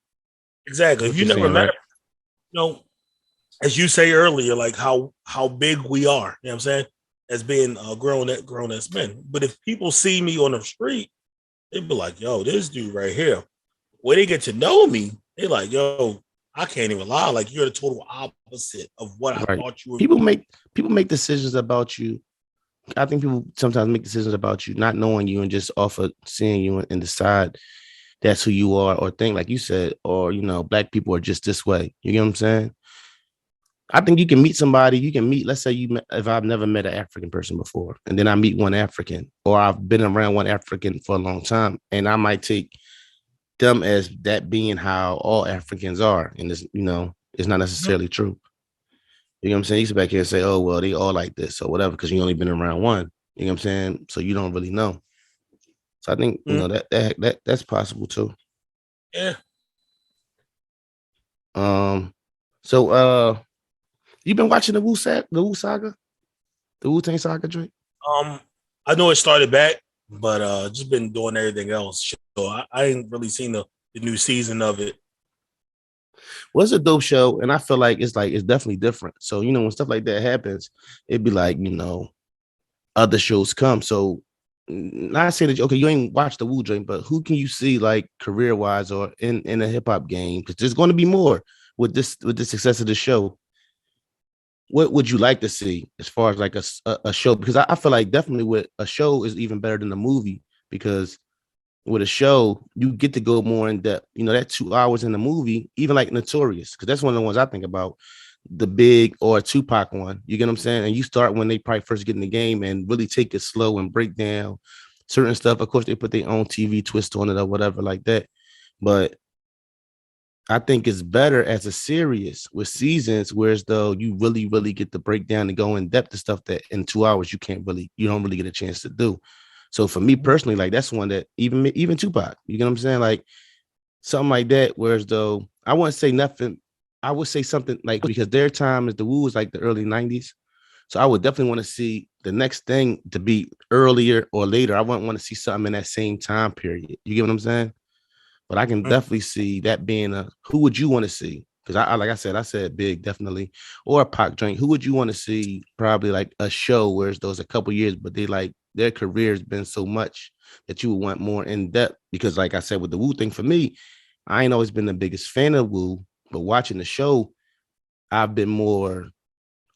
Exactly. If you never met, as you say earlier, like how big we are, you know what I'm saying? As being grown as men. But if people see me on the street, they'd be like, yo, this dude right here. When they get to know me, they're like, yo, I can't even lie. Like, you're the total opposite of what I thought you were. People make decisions about you. I think people sometimes make decisions about you, not knowing you and just off of seeing you and decide that's who you are, or think, like you said, or, black people are just this way. You get what I'm saying? I think you can meet somebody. You can meet, let's say if I've never met an African person before, and then I meet one African, or I've been around one African for a long time, and I might take them as that being how all Africans are, and it's not necessarily true. You know what I'm saying? You sit back here and say, "Oh well, they all like this or whatever," because you only been around one. You know what I'm saying? So you don't really know. So I think Mm-hmm. that's possible too. Yeah. Um, so you been watching the Wu Tang Saga, Drake? Um, I know it started back, but just been doing everything else. So I ain't really seen the new season of it. Well, it's a dope show, and I feel like it's definitely different. So when stuff like that happens, it'd be like other shows come. So not saying that okay, you ain't watched the Wu joint, but who can you see like career wise or in a hip hop game? Because there's going to be more with the success of the show. What would you like to see as far as like a show? Because I feel like definitely with a show is even better than a movie because with a show, you get to go more in depth. That 2 hours in the movie, even like Notorious, because that's one of the ones I think about, the Big or Tupac one. You get what I'm saying? And you start when they probably first get in the game and really take it slow and break down certain stuff. Of course, they put their own TV twist on it or whatever like that. But I think it's better as a series with seasons, whereas though you really, really get to break down and go in depth to stuff that in 2 hours you don't really get a chance to do. So for me personally, like that's one that even Tupac, you get what I'm saying? Like something like that. Whereas though I wouldn't say nothing, I would say something like because their time is the Wu was like the early 90s. So I would definitely want to see the next thing to be earlier or later. I wouldn't want to see something in that same time period. You get what I'm saying? But I can Mm-hmm. definitely see that being a who would you want to see? Because I like I said Big definitely or a Pac joint. Who would you want to see? Probably like a show where it's those a couple years, but they like their career has been so much that you would want more in depth. Because like I said with the Wu thing for me, I ain't always been the biggest fan of Wu, but watching the show, I've been more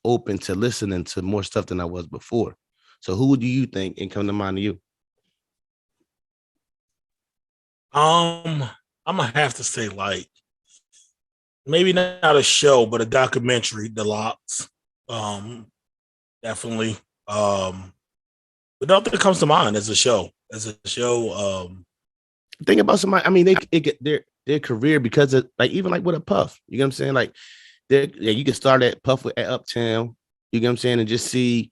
open to listening to more stuff than I was before. So who do you think and come to mind to you? Um, I'm gonna have to say like maybe not a show, but a documentary, The Locks. Um, definitely. But nothing comes to mind as a show. As a show, Think about somebody. I mean, they get their career because of like even like with a Puff. You know what I'm saying? Like you can start at Puff at Uptown. You get what I'm saying, and just see.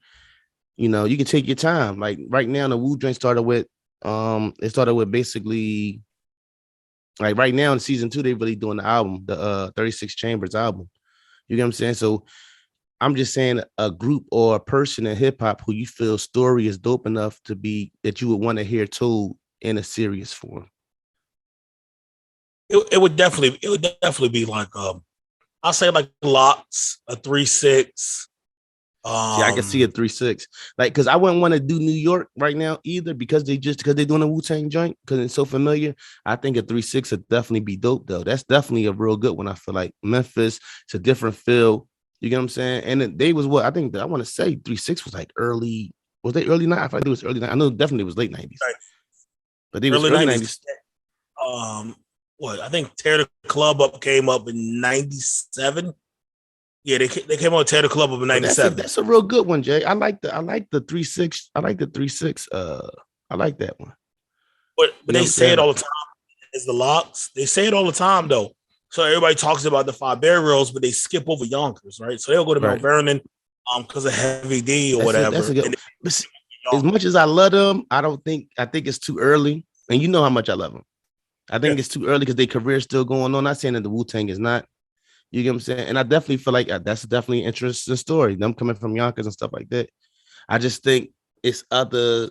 You can take your time. Like right now, the Wu joint it started with basically like right now in season 2, they really doing the album, the 36 Chambers album. You get what I'm saying? So I'm just saying a group or a person in hip hop who you feel story is dope enough to be that you would want to hear told in a serious form. it would definitely be like I'll say like Locks, a 3-6. See, I can see a 3-6. Like, cause I wouldn't want to do New York right now either because they're doing a Wu-Tang joint because it's so familiar. I think a 3-6 would definitely be dope though. That's definitely a real good one. I feel like Memphis, it's a different feel. You get what I'm saying? And they was what I think that I want to say 3-6 was like early. Was they early 90s? I feel like it was early 90s. I know definitely it was late 90s, Right. but they was Early early 90s. 90s. What I think Tear the Club Up came up in 97. Yeah, they came on Tear the Club Up in But that's a 97. that's a real good one, Jay. I like the 3-6. I like the 3-6. I like that one. But You know they what I'm say it saying? all the time as the Locks. They say it all the time though. So everybody talks about the five burials, but they skip over Yonkers, right? So they'll go to Mount Right. Vernon because of Heavy D or That's a whatever. good. And But as much as I love them, I think it's too early. And you know how much I love them. I yeah. think it's too early because their career's still going on. Not saying that the Wu Tang is not. You get what I'm saying? And I definitely feel like that's definitely an interesting story. Them coming from Yonkers and stuff like that. I just think it's other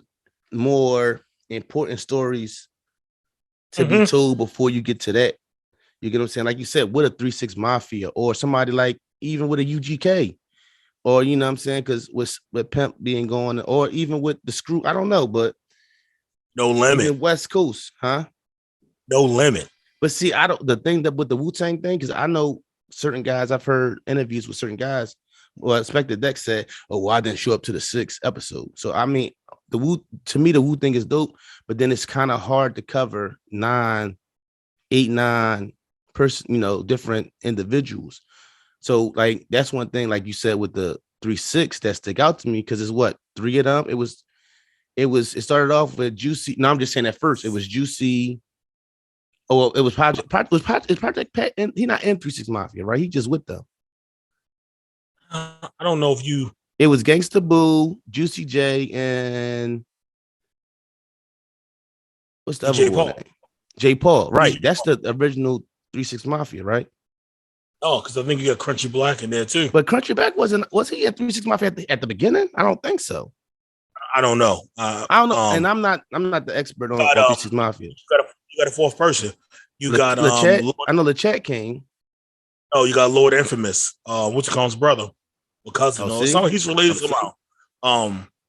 more important stories to be Mm-hmm. told before you get to that. You get what I'm saying? Like you said, with a 3-6 Mafia or somebody like even with a UGK or you know what I'm saying? Because with Pimp being gone or even with the Screw, I don't know, but No limit. even West Coast, huh? No limit. But see, I don't the thing that with the Wu-Tang thing, because I know certain guys, I've heard interviews with certain guys. Well, Inspector Deck said, "Oh, well, I didn't show up to the 6th episode." So I mean, the Wu to me, the Wu thing is dope, but then it's kind of hard to cover 9, 8, 9 person, different individuals. So like that's one thing, like you said with the 3-6 that stick out to me because it's what three of them. It started off with Juicy. No, I'm just saying at first it was Juicy. Oh, well, it was Project Pat, and he not in 3-6 Mafia, right? He just with them. I don't know if you. It was Gangsta Boo, Juicy J, and what's the other J. boy Paul. name? J. Paul, Who's right? J. That's Paul? the original 3-6 Mafia, right? Oh, because I think you got Crunchy Black in there too. But Country Back was he at 3-6 Mafia at the beginning? I don't think so. I don't know. I don't know, and I'm not the expert on Got 3-6 Mafia. you got a fourth person. You got Lachet, Lord, I know Lachet King. oh, you got Lord Infamous, which comes brother or cousin Oh, or see, something. He's related somehow.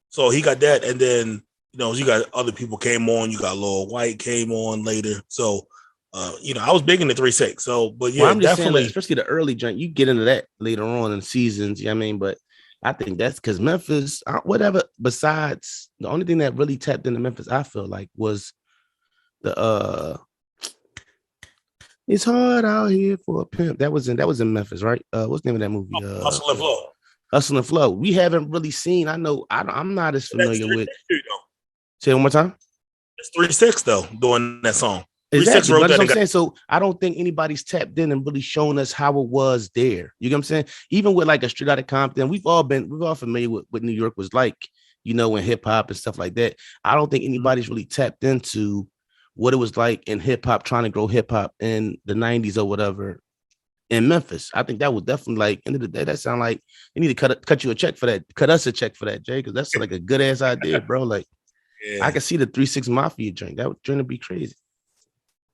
So he got that, and then you got other people came on. You got Lord White came on later. So I was big in the 3-6. So, but well, yeah, I'm just saying that, definitely. especially the early joint, you get into that later on in seasons. You know what I mean? But I think that's because Memphis, whatever. Besides, the only thing that really tapped into Memphis, I feel like, was the "It's Hard Out Here for a Pimp." That was in Memphis, right? What's the name of that movie? Hustle and flow. Hustle and Flow. We haven't really seen. I know. I'm not as That's familiar three with. six though. Say it one more time. It's 3-6 though doing that song. 3-6 Exactly. wrote But that's that what I'm and got. saying. So I don't think anybody's tapped in and really shown us how it was there. You get what I'm saying? Even with like a Straight Outta Compton, we've all familiar with what New York was like, in hip hop and stuff like that. I don't think anybody's really tapped into what it was like in hip hop, trying to grow hip hop in the 90s or whatever in Memphis. I think that would definitely, like, end of the day, that sound like they need to cut you a check for that. Cut us a check for that, Jay, because that's like a good ass idea, bro. Like, I Yeah, can see the 3-6 Mafia drink. That would be crazy.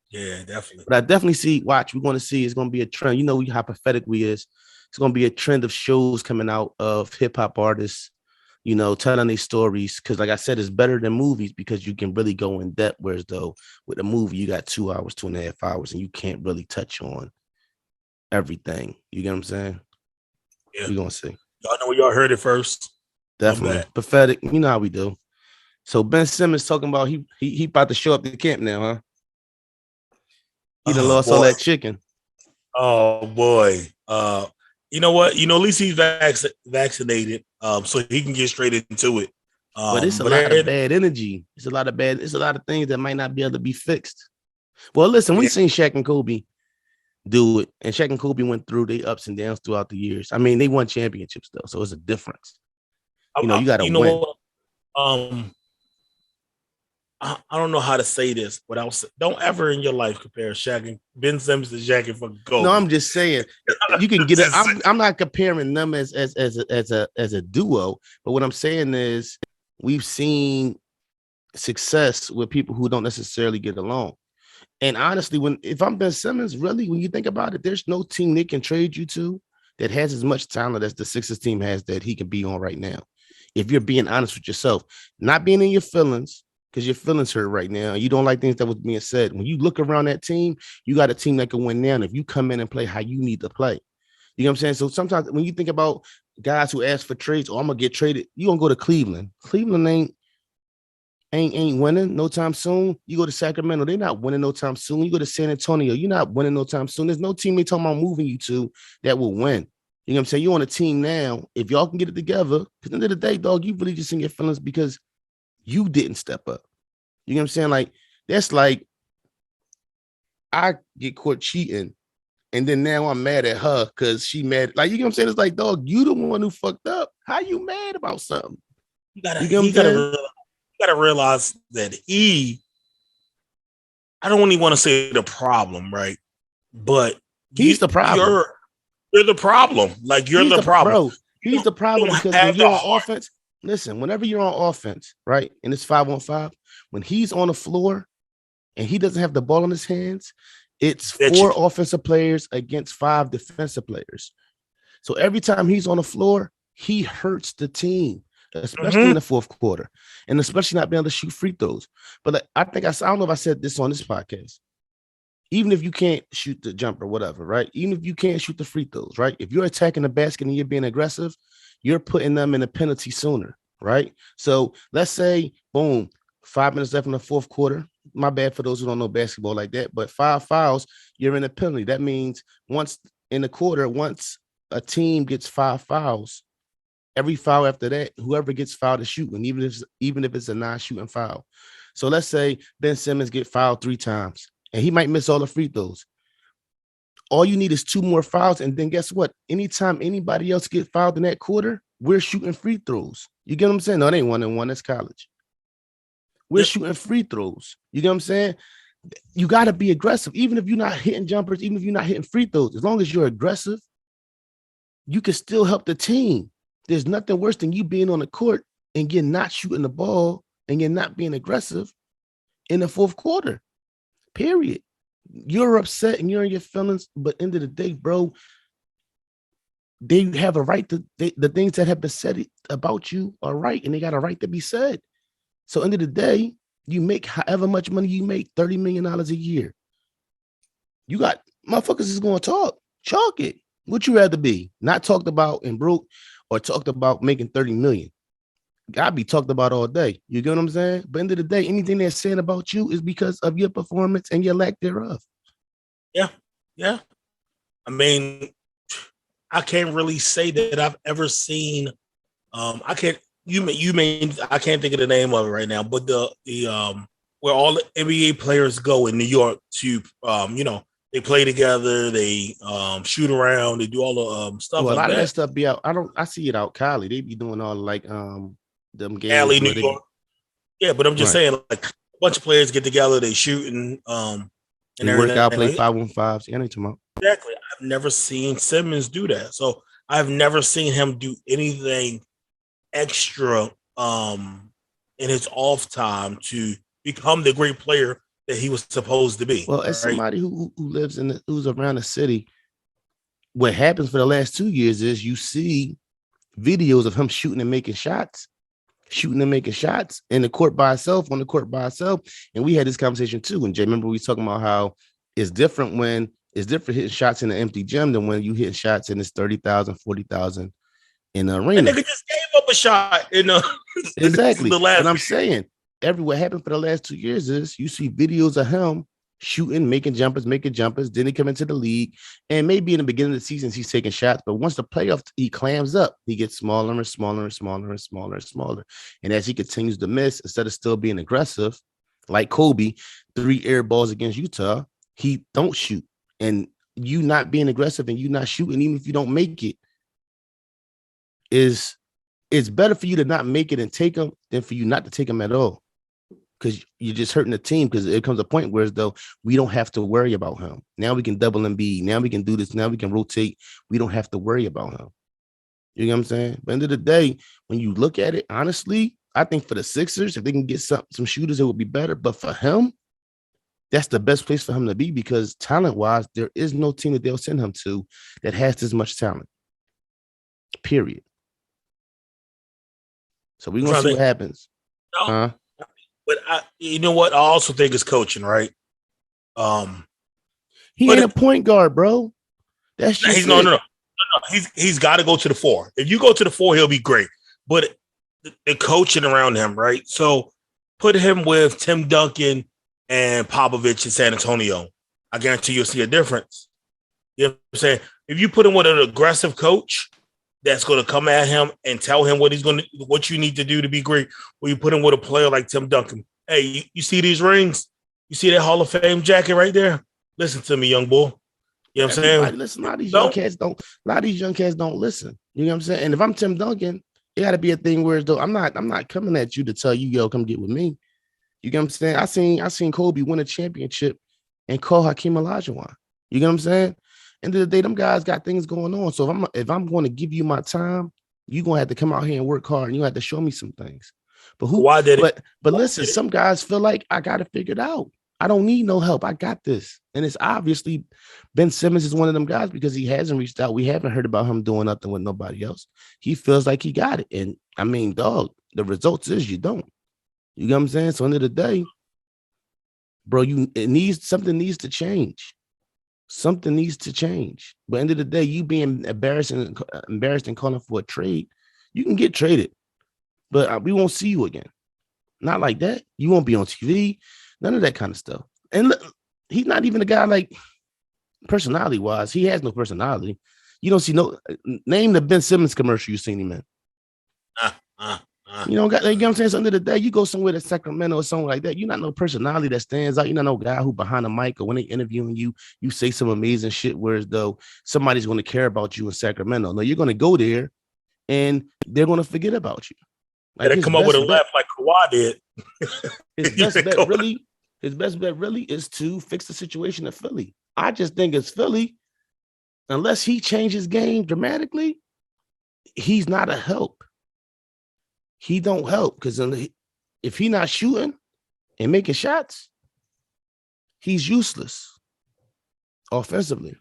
yeah, definitely. But I definitely see, watch, we're going to see it's going to be a trend. You know how pathetic we is. It's going to be a trend of shows coming out of hip hop artists, telling these stories. Because like I said, it's better than movies because you can really go in depth. Whereas though with a movie, you got 2 hours, 2.5 hours, and you can't really touch on everything. You get what I'm saying? Yeah, We're going to see. y'all know where y'all heard it first. I'm Definitely. back. Pathetic. You know how we do. So Ben Simmons talking about he about to show up to camp now, huh? He done Oh lost all boy. that chicken. Oh boy. You know what? At least he's vaccinated, so he can get straight into it. But it's a But lot of bad energy. It's a lot of things that might not be able to be fixed. Well, listen, we seen Shaq and Kobe do it, and Shaq and Kobe went through the ups and downs throughout the years. I mean, they won championships though, so it's a difference. You got to you know win. what? I don't know how to say this, but don't ever in your life compare Shaq and Ben Simmons to Shaq and fucking No, Kobe. I'm just saying you can get it. I'm not comparing them as a duo, but what I'm saying is we've seen success with people who don't necessarily get along. And honestly, if I'm Ben Simmons, really, when you think about it, there's no team they can trade you to that has as much talent as the Sixers team has that he can be on right now. If you're being honest with yourself, not being in your feelings, because your feelings hurt right now. You don't like things that was being said. When you look around that team, you got a team that can win now. And if you come in and play how you need to play, you know what I'm saying? So sometimes when you think about guys who ask for trades, I'm gonna get traded, you gonna go to Cleveland. Cleveland ain't winning no time soon. You go to Sacramento, they're not winning no time soon. You go to San Antonio, you're not winning no time soon. There's no team they talking about moving you to that will win. You know what I'm saying? You're on a team now. If y'all can get it together, because at the end of the day, dog, you really just in your feelings because you didn't step up. You know what I'm saying? Like, that's like I get caught cheating, and then now I'm mad at her because she mad. Like, you know what I'm saying? It's like, dog, you the one who fucked up. How you mad about something? You get what I'm saying? You gotta realize that I don't even want to say the problem, right? But He's the problem. you're the problem. Like you're the problem. Bro. He's the problem because when you're on offense, listen, whenever you're on offense, right? And it's 5-on-5, when he's on the floor and he doesn't have the ball in his hands, it's 4 offensive players against 5 defensive players. So every time he's on the floor, he hurts the team, especially in the fourth quarter, and especially not being able to shoot free throws. But I don't know if I said this on this podcast. Even if you can't shoot the jumper, whatever, right? Even if you can't shoot the free throws, right? If you're attacking the basket and you're being aggressive, you're putting them in a penalty sooner, right? So let's say, boom, 5 minutes left in the fourth quarter. My bad for those who don't know basketball like that, but 5 fouls, you're in a penalty. That means once in the quarter, once a team gets 5 fouls, every foul after that, whoever gets fouled is shooting, even if it's a non-shooting foul. So let's say Ben Simmons get fouled 3 times, and he might miss all the free throws. All you need is 2 more fouls, and then guess what? Anytime anybody else get fouled in that quarter, we're shooting free throws. You get what I'm saying? No, it ain't 1-1. That's college. We're shooting free throws. You get what I'm saying? You got to be aggressive, even if you're not hitting jumpers, even if you're not hitting free throws. As long as you're aggressive, you can still help the team. There's nothing worse than you being on the court and you're not shooting the ball and you're not being aggressive in the fourth quarter. Period. You're upset and you're in your feelings, but end of the day, bro, they have a right to the things that have been said about you are right, and they got a right to be said. So end of the day, you make however much money you make, $30 million a year. You got motherfuckers is going to talk. Chalk it. What you rather be? Not talked about and broke, or talked about making 30 million? Gotta be talked about all day. You get what I'm saying? But end of the day, anything they're saying about you is because of your performance and your lack thereof. Yeah. Yeah. I mean, I can't really say that I've ever seen. I can't. You mean I can't think of the name of it right now, but the where all the NBA players go in New York to they play together, they shoot around, they do all the stuff Well, a like lot of that that. stuff be out. I see it out Cali. They be doing all like them games Alley, New where they be York. Yeah, but I'm just right. saying, like a bunch of players get together, they shoot and They work everything. out, play Like, 5-on-5s. Yeah, I know talking about. exactly. I've never seen Simmons do that. So I've never seen him do anything extra in his off time to become the great player that he was supposed to be. Well, as Right. somebody who lives who's around the city, what happens for the last 2 years is you see videos of him shooting and making shots, in the court by itself, on the court by itself. And we had this conversation too. And Jay, remember we was talking about how it's different hitting shots in an empty gym than when you hit shots and it's 30,000, 40,000 in the That arena. nigga just gave up a shot in Exactly. the last. But I'm saying what happened for the last 2 years is you see videos of him shooting, making jumpers. Then he come into the league, and maybe in the beginning of the season he's taking shots, but once the playoffs he clams up, he gets smaller and smaller and smaller and smaller and smaller. And as he continues to miss, instead of still being aggressive, like Kobe, 3 air balls against Utah, he don't shoot. And you not being aggressive and you not shooting, even if you don't make it, is it's better for you to not make it and take them than for you not to take them at all. Because you're just hurting the team, because it comes a point where as though we don't have to worry about him. Now we can double Embiid. Now we can do this. Now we can rotate. We don't have to worry about him. You know what I'm saying? But at the end of the day, when you look at it, honestly, I think for the Sixers, if they can get some shooters, it would be better. But for him, that's the best place for him to be, because talent-wise, there is no team that they'll send him to that has this much talent. Period. So we're going to see what happens. No. But you know what? I also think it's coaching, right? He ain't a point guard, bro. That's just he's no. He's got to go to the 4. If you go to the 4, he'll be great. But the coaching around him, right? So put him with Tim Duncan and Popovich in San Antonio. I guarantee you'll see a difference. You know what I'm saying? If you put him with an aggressive coach that's going to come at him and tell him what you need to do to be great, or you put him with a player like Tim Duncan. Hey, you see these rings? You see that Hall of Fame jacket right there? Listen to me, young boy. You know what I'm saying? Listen, a lot of these young cats don't listen. You know what I'm saying? And if I'm Tim Duncan, it got to be a thing where though I'm not coming at you to tell you, yo, come get with me. You get what I'm saying? I seen Kobe win a championship and call Hakeem Olajuwon. You get what I'm saying? End of the day, them guys got things going on. So if I'm going to give you my time, you're gonna have to come out here and work hard, and you have to show me some things. But why did it? But listen, some guys feel like I got it figured out. I don't need no help. I got this. And it's obviously Ben Simmons is one of them guys, because he hasn't reached out. We haven't heard about him doing nothing with nobody else. He feels like he got it. And I mean, dog, the results is you don't. You know what I'm saying? So end of the day, bro, something needs to change. Something needs to change. But end of the day, you being embarrassed and calling for a trade, you can get traded, but we won't see you again. Not like that. You won't be on TV. None of that kind of stuff. And look, he's not even a guy like personality wise. He has no personality. You don't see no name the Ben Simmons commercial you seen him in. You know, you know what I'm saying? So, end of the day, you go somewhere to Sacramento or somewhere like that. You're not no personality that stands out. You're not no guy who behind the mic or when they interviewing you, you say some amazing shit. Whereas though somebody's going to care about you in Sacramento. No, you're going to go there and they're going to forget about you. Like his come up with a laugh like Kawhi did. His best bet really is to fix the situation at Philly. I just think it's Philly, unless he changes game dramatically, he's not a help. He don't help because if he not shooting and making shots, he's useless offensively.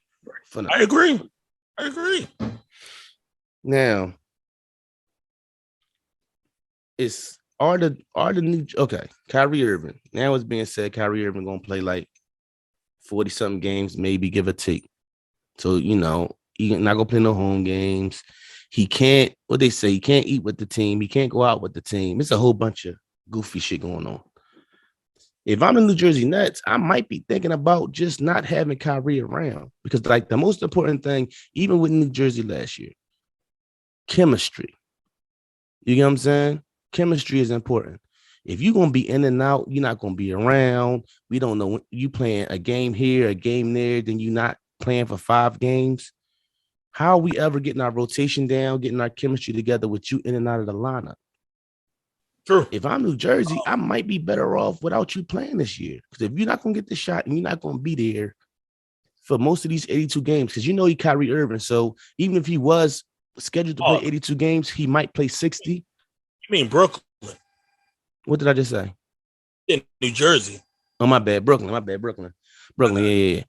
I agree. Now, are the new Kyrie Irving. Now it's being said Kyrie Irving gonna play like 40-something games, maybe give or take. So, you know, he not gonna play no home games. He can't, what they say, he can't eat with the team. He can't go out with the team. It's a whole bunch of goofy shit going on. If I'm the New Jersey Nets, I might be thinking about just not having Kyrie around because, like, the most important thing, even with New Jersey last year, chemistry. You get what I'm saying? Chemistry is important. If you're going to be in and out, you're not going to be around. We don't know when you playing a game here, a game there, then you're not playing for 5 games. How are we ever getting our rotation down, getting our chemistry together with you in and out of the lineup? True. If I'm New Jersey, I might be better off without you playing this year. Because if you're not going to get the shot and you're not going to be there for most of these 82 games, because you know he Kyrie Irving. So even if he was scheduled to play 82 games, he might play 60. You mean Brooklyn? What did I just say? In New Jersey. Oh, my bad. Brooklyn, yeah.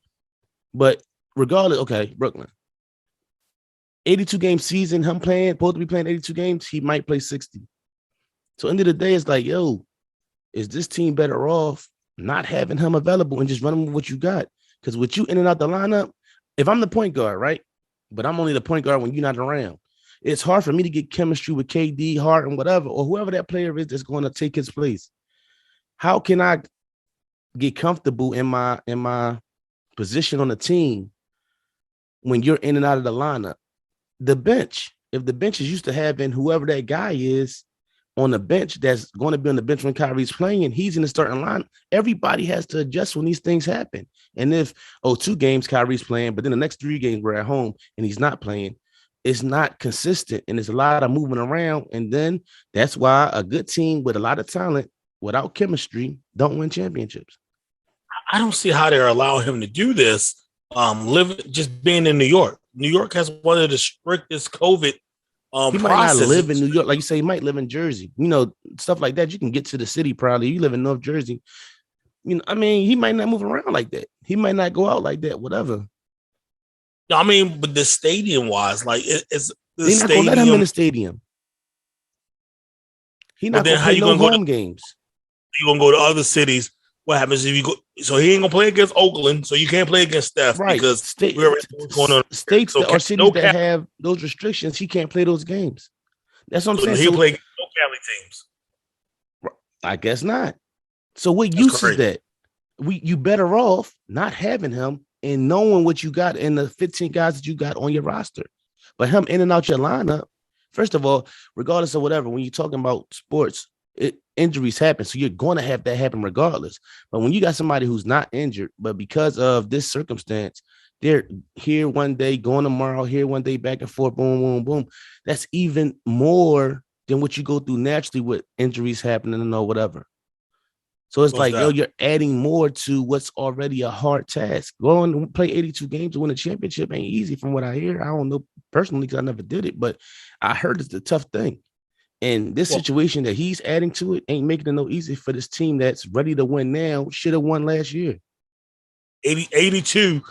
But regardless, okay, Brooklyn. 82 game season, him supposed to be playing 82 games, he might play 60. So end of the day, it's like, yo, is this team better off not having him available and just running with what you got? Because with you in and out the lineup, if I'm the point guard, right? But I'm only the point guard when you're not around. It's hard for me to get chemistry with KD, Hart, and whatever, or whoever that player is that's going to take his place. How can I get comfortable in my position on the team when you're in and out of the lineup? The bench, if the bench is used to having whoever that guy is on the bench that's going to be on the bench when Kyrie's playing and he's in the starting line, everybody has to adjust when these things happen. And if, 2 games Kyrie's playing, but then the next 3 games we're at home and he's not playing, it's not consistent and there's a lot of moving around. And then that's why a good team with a lot of talent without chemistry don't win championships. I don't see how they're allowing him to do this. Just being in New York. New York has one of the strictest COVID he might not live in New York. Like you say, he might live in Jersey. You know, stuff like that. You can get to the city probably. You live in North Jersey. You know, I mean, he might not move around like that. He might not go out like that, whatever. I mean, but the stadium-wise, like, it's the They're not going to let him in the stadium. He's not going to play no home games. You're going to go to other cities. What happens if you go? So he ain't gonna play against Oakland. So you can't play against Steph, right? Because states or cities that have those restrictions, he can't play those games. That's what I'm saying. He'll play against no Cali teams. I guess not. So what use is that? You better off not having him and knowing what you got in the 15 guys that you got on your roster. But him in and out your lineup. First of all, regardless of whatever, when you're talking about sports, injuries happen. So you're going to have that happen regardless. But when you got somebody who's not injured, but because of this circumstance, they're here one day, going tomorrow, here one day, back and forth, boom, boom, boom. That's even more than what you go through naturally with injuries happening or whatever. So it's you're adding more to what's already a hard task. Going to play 82 games to win a championship ain't easy from what I hear. I don't know personally because I never did it, but I heard it's a tough thing. And this situation that he's adding to it ain't making it no easy for this team that's ready to win now. Should have won last year. 82.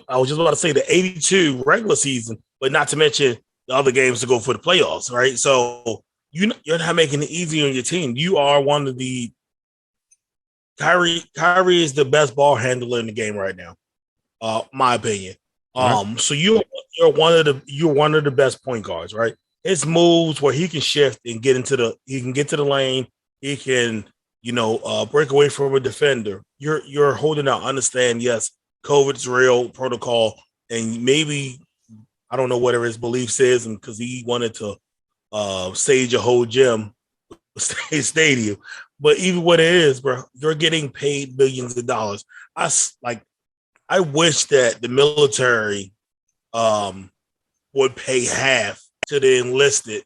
I was just about to say the 82 regular season, but not to mention the other games to go for the playoffs, right? So you're not making it easy on your team. You are one of the Kyrie is the best ball handler in the game right now, my opinion. So you're one of the best point guards, right? His moves where he can shift and get to the lane. He can, break away from a defender. You're holding out. Understand? Yes, COVID's real protocol, and maybe I don't know whatever his beliefs is, and because he wanted to stage a whole gym, stadium. But even what it is, bro, you're getting paid millions of dollars. Like I wish that the military um would pay half to the enlisted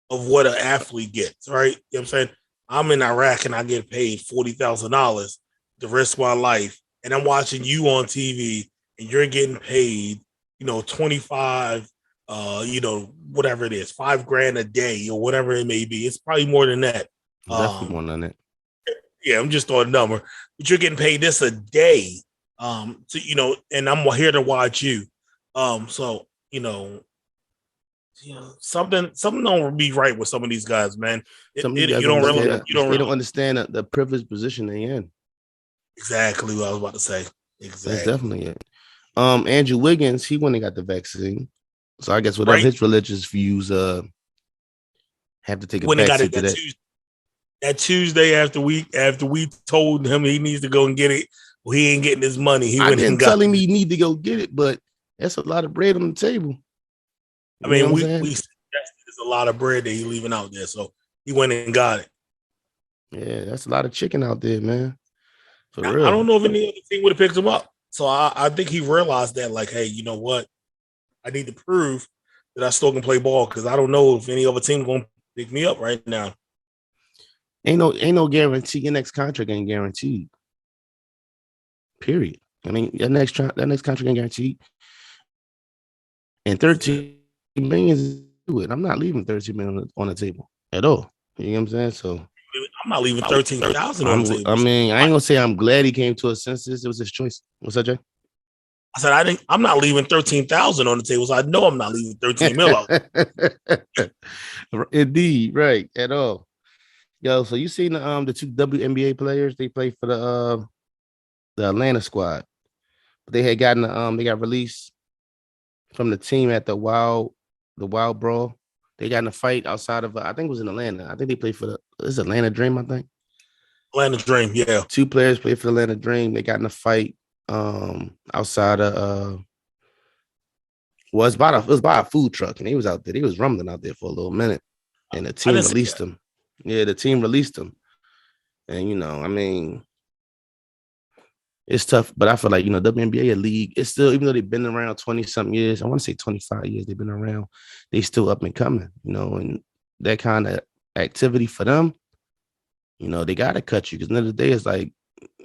of what an athlete gets, right? You know what I'm saying? I'm in Iraq and I get paid $40,000 the rest of my life, and I'm watching you on TV and you're getting paid, 25, whatever it is, $5,000 a day or whatever it may be. It's probably more than that. Definitely more than that. Yeah, I'm just throwing a number, but you're getting paid this a day. And I'm here to watch you. So something don't be right with some of these guys, man. Some of these guys they don't understand the privileged position they in. Exactly what I was about to say. Exactly. That's definitely it. Andrew Wiggins, he went and got the vaccine. So I guess whatever his religious views have to take a backseat to that. That Tuesday after we told him he needs to go and get it, well, he ain't getting his money. He went and got tell him he need to go get it, but that's a lot of bread on the table. I mean, we suggested there's a lot of bread that he's leaving out there, so he went and got it. Yeah, that's a lot of chicken out there, man. For real. I don't know if any other team would have picked him up. So I think he realized that, like, hey, you know what? I need to prove that I still can play ball because I don't know if any other team going to pick me up right now. Ain't no guarantee. Your next contract ain't guaranteed. Period. I mean, that next contract ain't guaranteed. And 13 million is it. I'm not leaving 13 million on the table at all. You know what I'm saying? So I'm not leaving 13,000 on the table. I mean, I ain't gonna say I'm glad he came to a senses. It was his choice. What's that, Jay? I said I'm not leaving 13,000 on the table. So I know I'm not leaving 13 mil out. Indeed, right at all. Yo, so you seen the two WNBA players? They play for the Atlanta squad. They had gotten they got released from the team at the Wild Brawl. They got in a fight outside of I think it was in Atlanta. I think they played for this Atlanta Dream, I think. Atlanta Dream, yeah. Two players played for the Atlanta Dream. They got in a fight outside of it was by a food truck, and he was out there. He was rumbling out there for a little minute, and the team released him. Yeah, the team released him. And I mean, it's tough, but I feel like WNBA a league. It's still, even though they've been around 20-something years, I want to say 25 years they've been around. They still up and coming, and that kind of activity for them, they gotta cut you because at the end of the day, it's like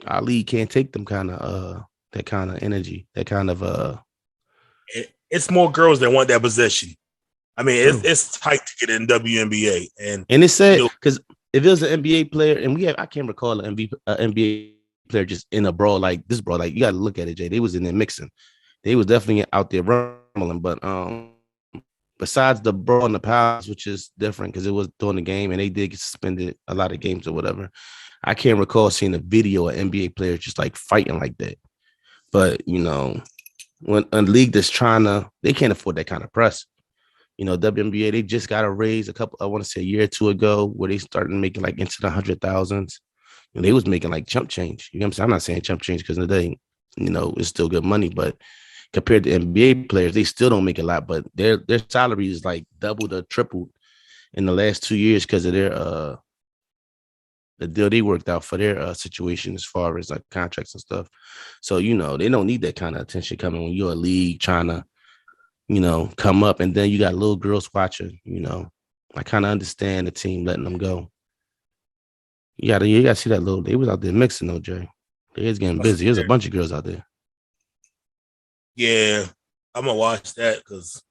our league can't take them kind of that kind of energy, that kind of It's more girls that want that position. I mean, it's tight to get in WNBA, and it's sad because if it was an NBA player, and I can't recall an NBA player just in a brawl like this, bro. Like, you got to look at it, Jay. They was in there mixing. They was definitely out there rumbling. But besides the brawl and the powers, which is different because it was during the game and they did get suspended a lot of games or whatever, I can't recall seeing a video of NBA players just like fighting like that. But when a league that's they can't afford that kind of press. WNBA, they just got a raise I want to say a year or two ago, where they started making like into the 100,000s. And they was making like chump change. You know what I'm saying? I'm not saying chump change because in the day, it's still good money, but compared to NBA players, they still don't make a lot, but their salary is like doubled or tripled in the last 2 years because of their the deal they worked out for their situation as far as like contracts and stuff. So, they don't need that kind of attention coming when you're a league trying to, come up, and then you got little girls watching, I kind of understand the team letting them go. You gotta see that they was out there mixing though, Jay. They was getting busy. There's a bunch of girls out there. Yeah, I'm gonna watch that because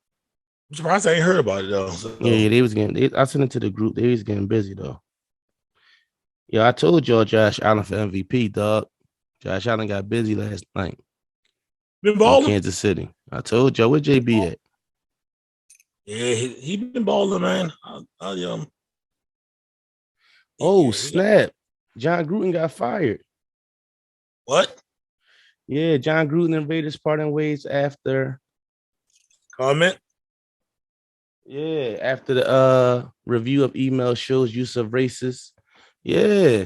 I'm surprised I ain't heard about it though. So. Yeah, they was getting. I sent it to the group. They was getting busy though. Yeah, I told y'all Josh Allen for MVP, dog. Josh Allen got busy last night. Been balling in Kansas City. I told y'all where JB at. Yeah, he been balling, man. Oh, snap. John Gruden got fired. What? Yeah, John Gruden and Raiders parting ways after. Comment? Yeah, after the review of email shows use of racist. Yeah.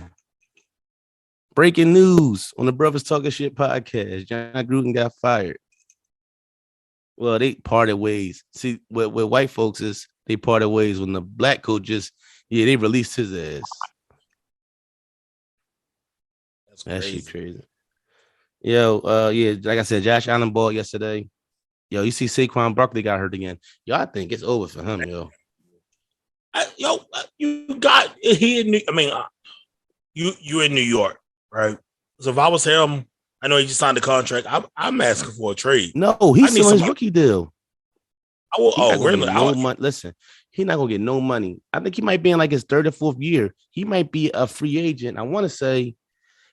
Breaking news on the Brothers Talking Shit podcast. John Gruden got fired. Well, they parted ways. See, with white folks is they parted ways when the black coach they released his ass. That's That shit crazy. crazy. Yo, yeah, like I said, Josh Allen ball yesterday. Yo, you see Saquon Barkley got hurt again. Yo, I think it's over for him, yo. You got he in. I mean, you in New York, right? So if I was him, I know he just signed a contract. I'm asking for a trade. No, I he's need still on his somebody. rookie deal. I will. He not Oh, gonna get really? no money. Listen, he not gonna get no money. I think he might be in like his third or fourth year. He might be a free agent. I want to say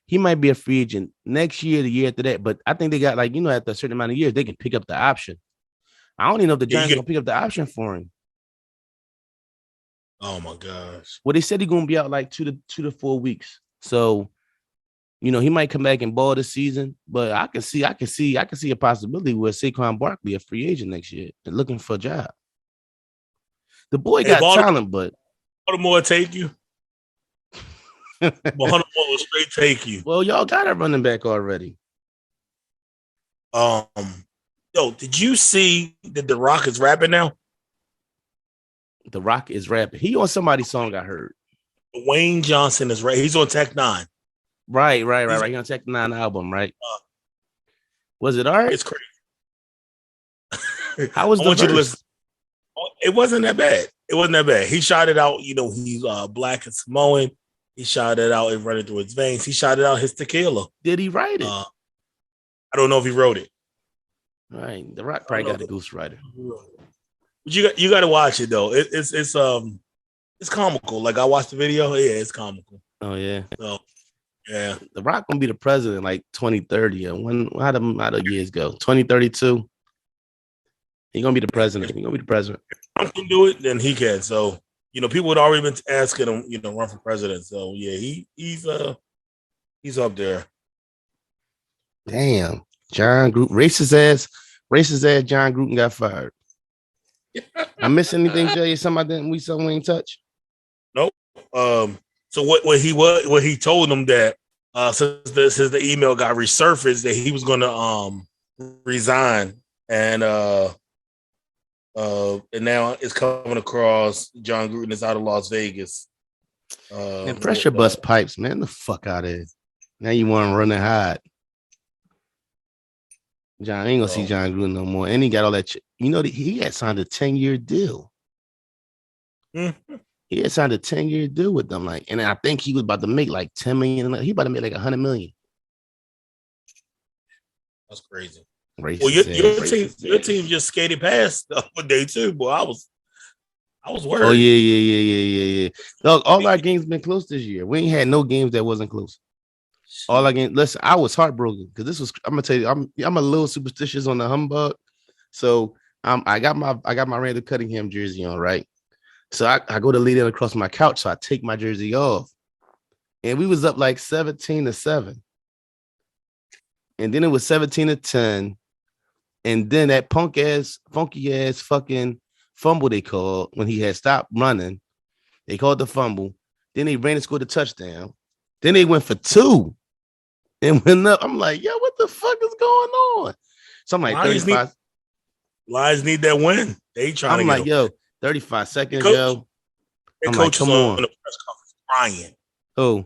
he might be a free agent next year, the year after that. But I think they got like, after a certain amount of years, they can pick up the option. I don't even know if the Yeah, you Giants are get. gonna pick up the option for him. Oh my gosh. Well, they said he's gonna be out like 2 to 4 weeks. So, he might come back and ball this season, but I can see a possibility where Saquon Barkley a free agent next year and looking for a job. The boy Hey, got talent, but Baltimore take you. Baltimore will straight take you. well, y'all got a running back already. Um, yo, did you see that The Rock is rapping now? The Rock is rapping. He on somebody's song I heard. Wayne Johnson is right. He's on Tech Nine. Right. He's, He on Tech Nine album, right? Was it all right? it's crazy. How was I the want you to listen. verse? It wasn't that bad. It wasn't that bad. He shot it out. He's black and Samoan. He shot it out and running through his veins. He shot it out his tequila. Did he write it? I don't know if he wrote it. Right. The Rock probably got a ghostwriter. But you got to watch it though. It's comical. Like I watched the video. Yeah, it's comical. Oh yeah. So yeah, The Rock gonna be the president like 2030. And how the years go? 2032. He gonna be the president. He gonna be the president. if I can do it, then he can. So people had already been asking him, run for president. So yeah, he's up there. Damn. John Gruden, racist ass John Gruden got fired. I miss anything, Jay? Something we ain't touch? Nope. So what he told them that since the email got resurfaced that he was going to resign and now it's coming across John Gruden is out of Las Vegas. And pressure bust pipes, man. The fuck out of here. Now you want to run and hide. John ain't gonna see John Gruden no more. And he got all that shit. He had signed a 10-year deal. Mm-hmm. He had signed a 10-year deal with them. And I think he was about to make like 10 million. He about to make like 100 million. That's crazy. Racist well, your team just skated past the other day too, boy. I was worried. Oh yeah. Look, all our games been close this year. We ain't had no games that wasn't close. All I can listen, I was heartbroken because I'm gonna tell you, I'm a little superstitious on the humbug. So I got my Randall Cunningham jersey on, right? So I go to lay down across my couch, so I take my jersey off. And we was up like 17-7. And then it was 17-10. And then that funky ass fucking fumble they called when he had stopped running. They called the fumble. Then they ran and scored a touchdown. Then they went for 2 and went up. I'm like, yo, what the fuck is going on? So I'm like, 35. Lions need that win. They trying I'm to like, yo, 35 seconds, yo. I'm like, come on. The press conference crying. Oh,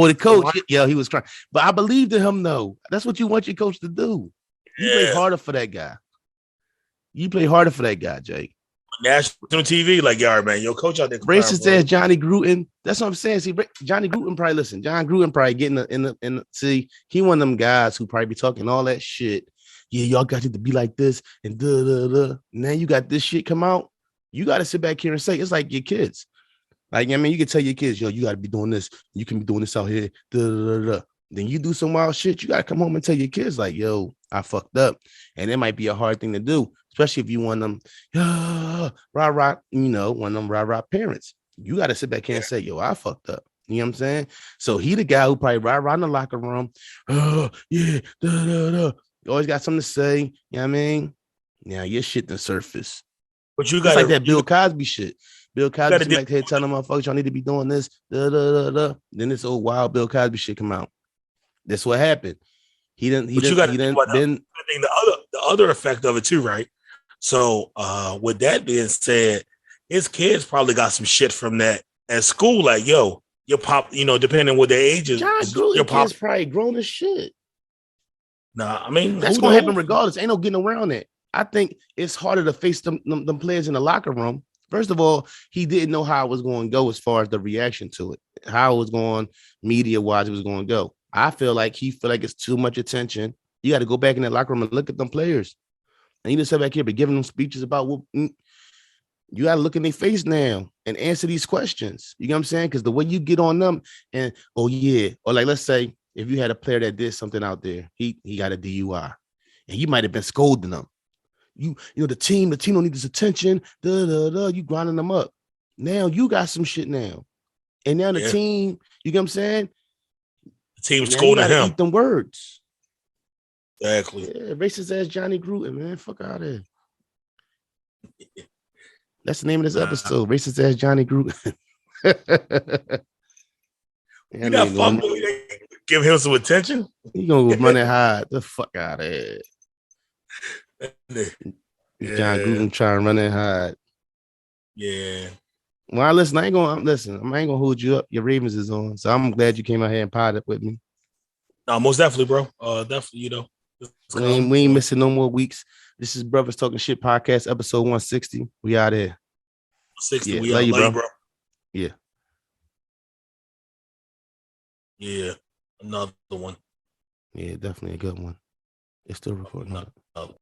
the coach. Yeah, he was crying. But I believed in him, though. That's what you want your coach to do. You play harder for that guy. Jake. National TV, like, all right, man, your coach out there. Racist ass Johnny Gruden. That's what I'm saying. See, Johnny Gruden probably listen. John Gruden probably getting in the see. He one of them guys who probably be talking all that shit. Yeah, y'all got it to be like this and Now you got this shit come out. You got to sit back here and say it's like your kids. Like you can tell your kids, yo, you got to be doing this. You can be doing this out here. Then you do some wild shit. You got to come home and tell your kids, like, yo, I fucked up, and it might be a hard thing to do. Especially if you want them, rah, one of them rah parents. You got to sit back here and say, yo, I fucked up. You know what I'm saying? So he the guy who probably rah in the locker room. Yeah, always got something to say. You know what I mean? Now your shit done surface. But you got like that Bill Cosby shit. Bill Cosby back here telling motherfuckers y'all need to be doing this. Then this old wild Bill Cosby shit come out. That's what happened. He didn't. He But you didn't. got to He think didn't about been. the other effect of it too, right? So with that being said, his kids probably got some shit from that at school. Like, yo, your pop, depending on what their age John is, your Gruden pop. kids probably grown as shit. Nah, I mean, That's who gonna happen knows? regardless. Ain't no getting around it. I think it's harder to face them players in the locker room. First of all, he didn't know how it was going to go as far as the reaction to it, how it was going media wise, it was going to go. I feel like he feel like it's too much attention. You got to go back in that locker room and look at them players. And you just sit back here, but giving them speeches about what you got to look in their face now and answer these questions. You know what I'm saying? Because the way you get on them and, oh, yeah. Or like, let's say if you had a player that did something out there, he got a DUI and you might have been scolding them. The team don't need this attention. You grinding them up. Now you got some shit now. And now the team, you get what I'm saying? The team now you scolding got to him. eat them words. Exactly. Yeah, racist ass Johnny Gruden, man. Fuck out of here. That's the name of this episode. Racist ass Johnny Gruden. You not fucking give him some attention. You gonna go run and hide the fuck out of here. John Gruden trying to run and hide. Yeah. Well, listen, I ain't gonna hold you up. Your Ravens is on, so I'm glad you came out here and potted with me. No, most definitely, bro. Definitely, we ain't missing no more weeks. This is Brothers Talking Shit podcast, episode 160. We out here. 60. Yeah, we love out. You, love bro. You, bro. Yeah. Another one. Yeah, definitely a good one. It's still recording.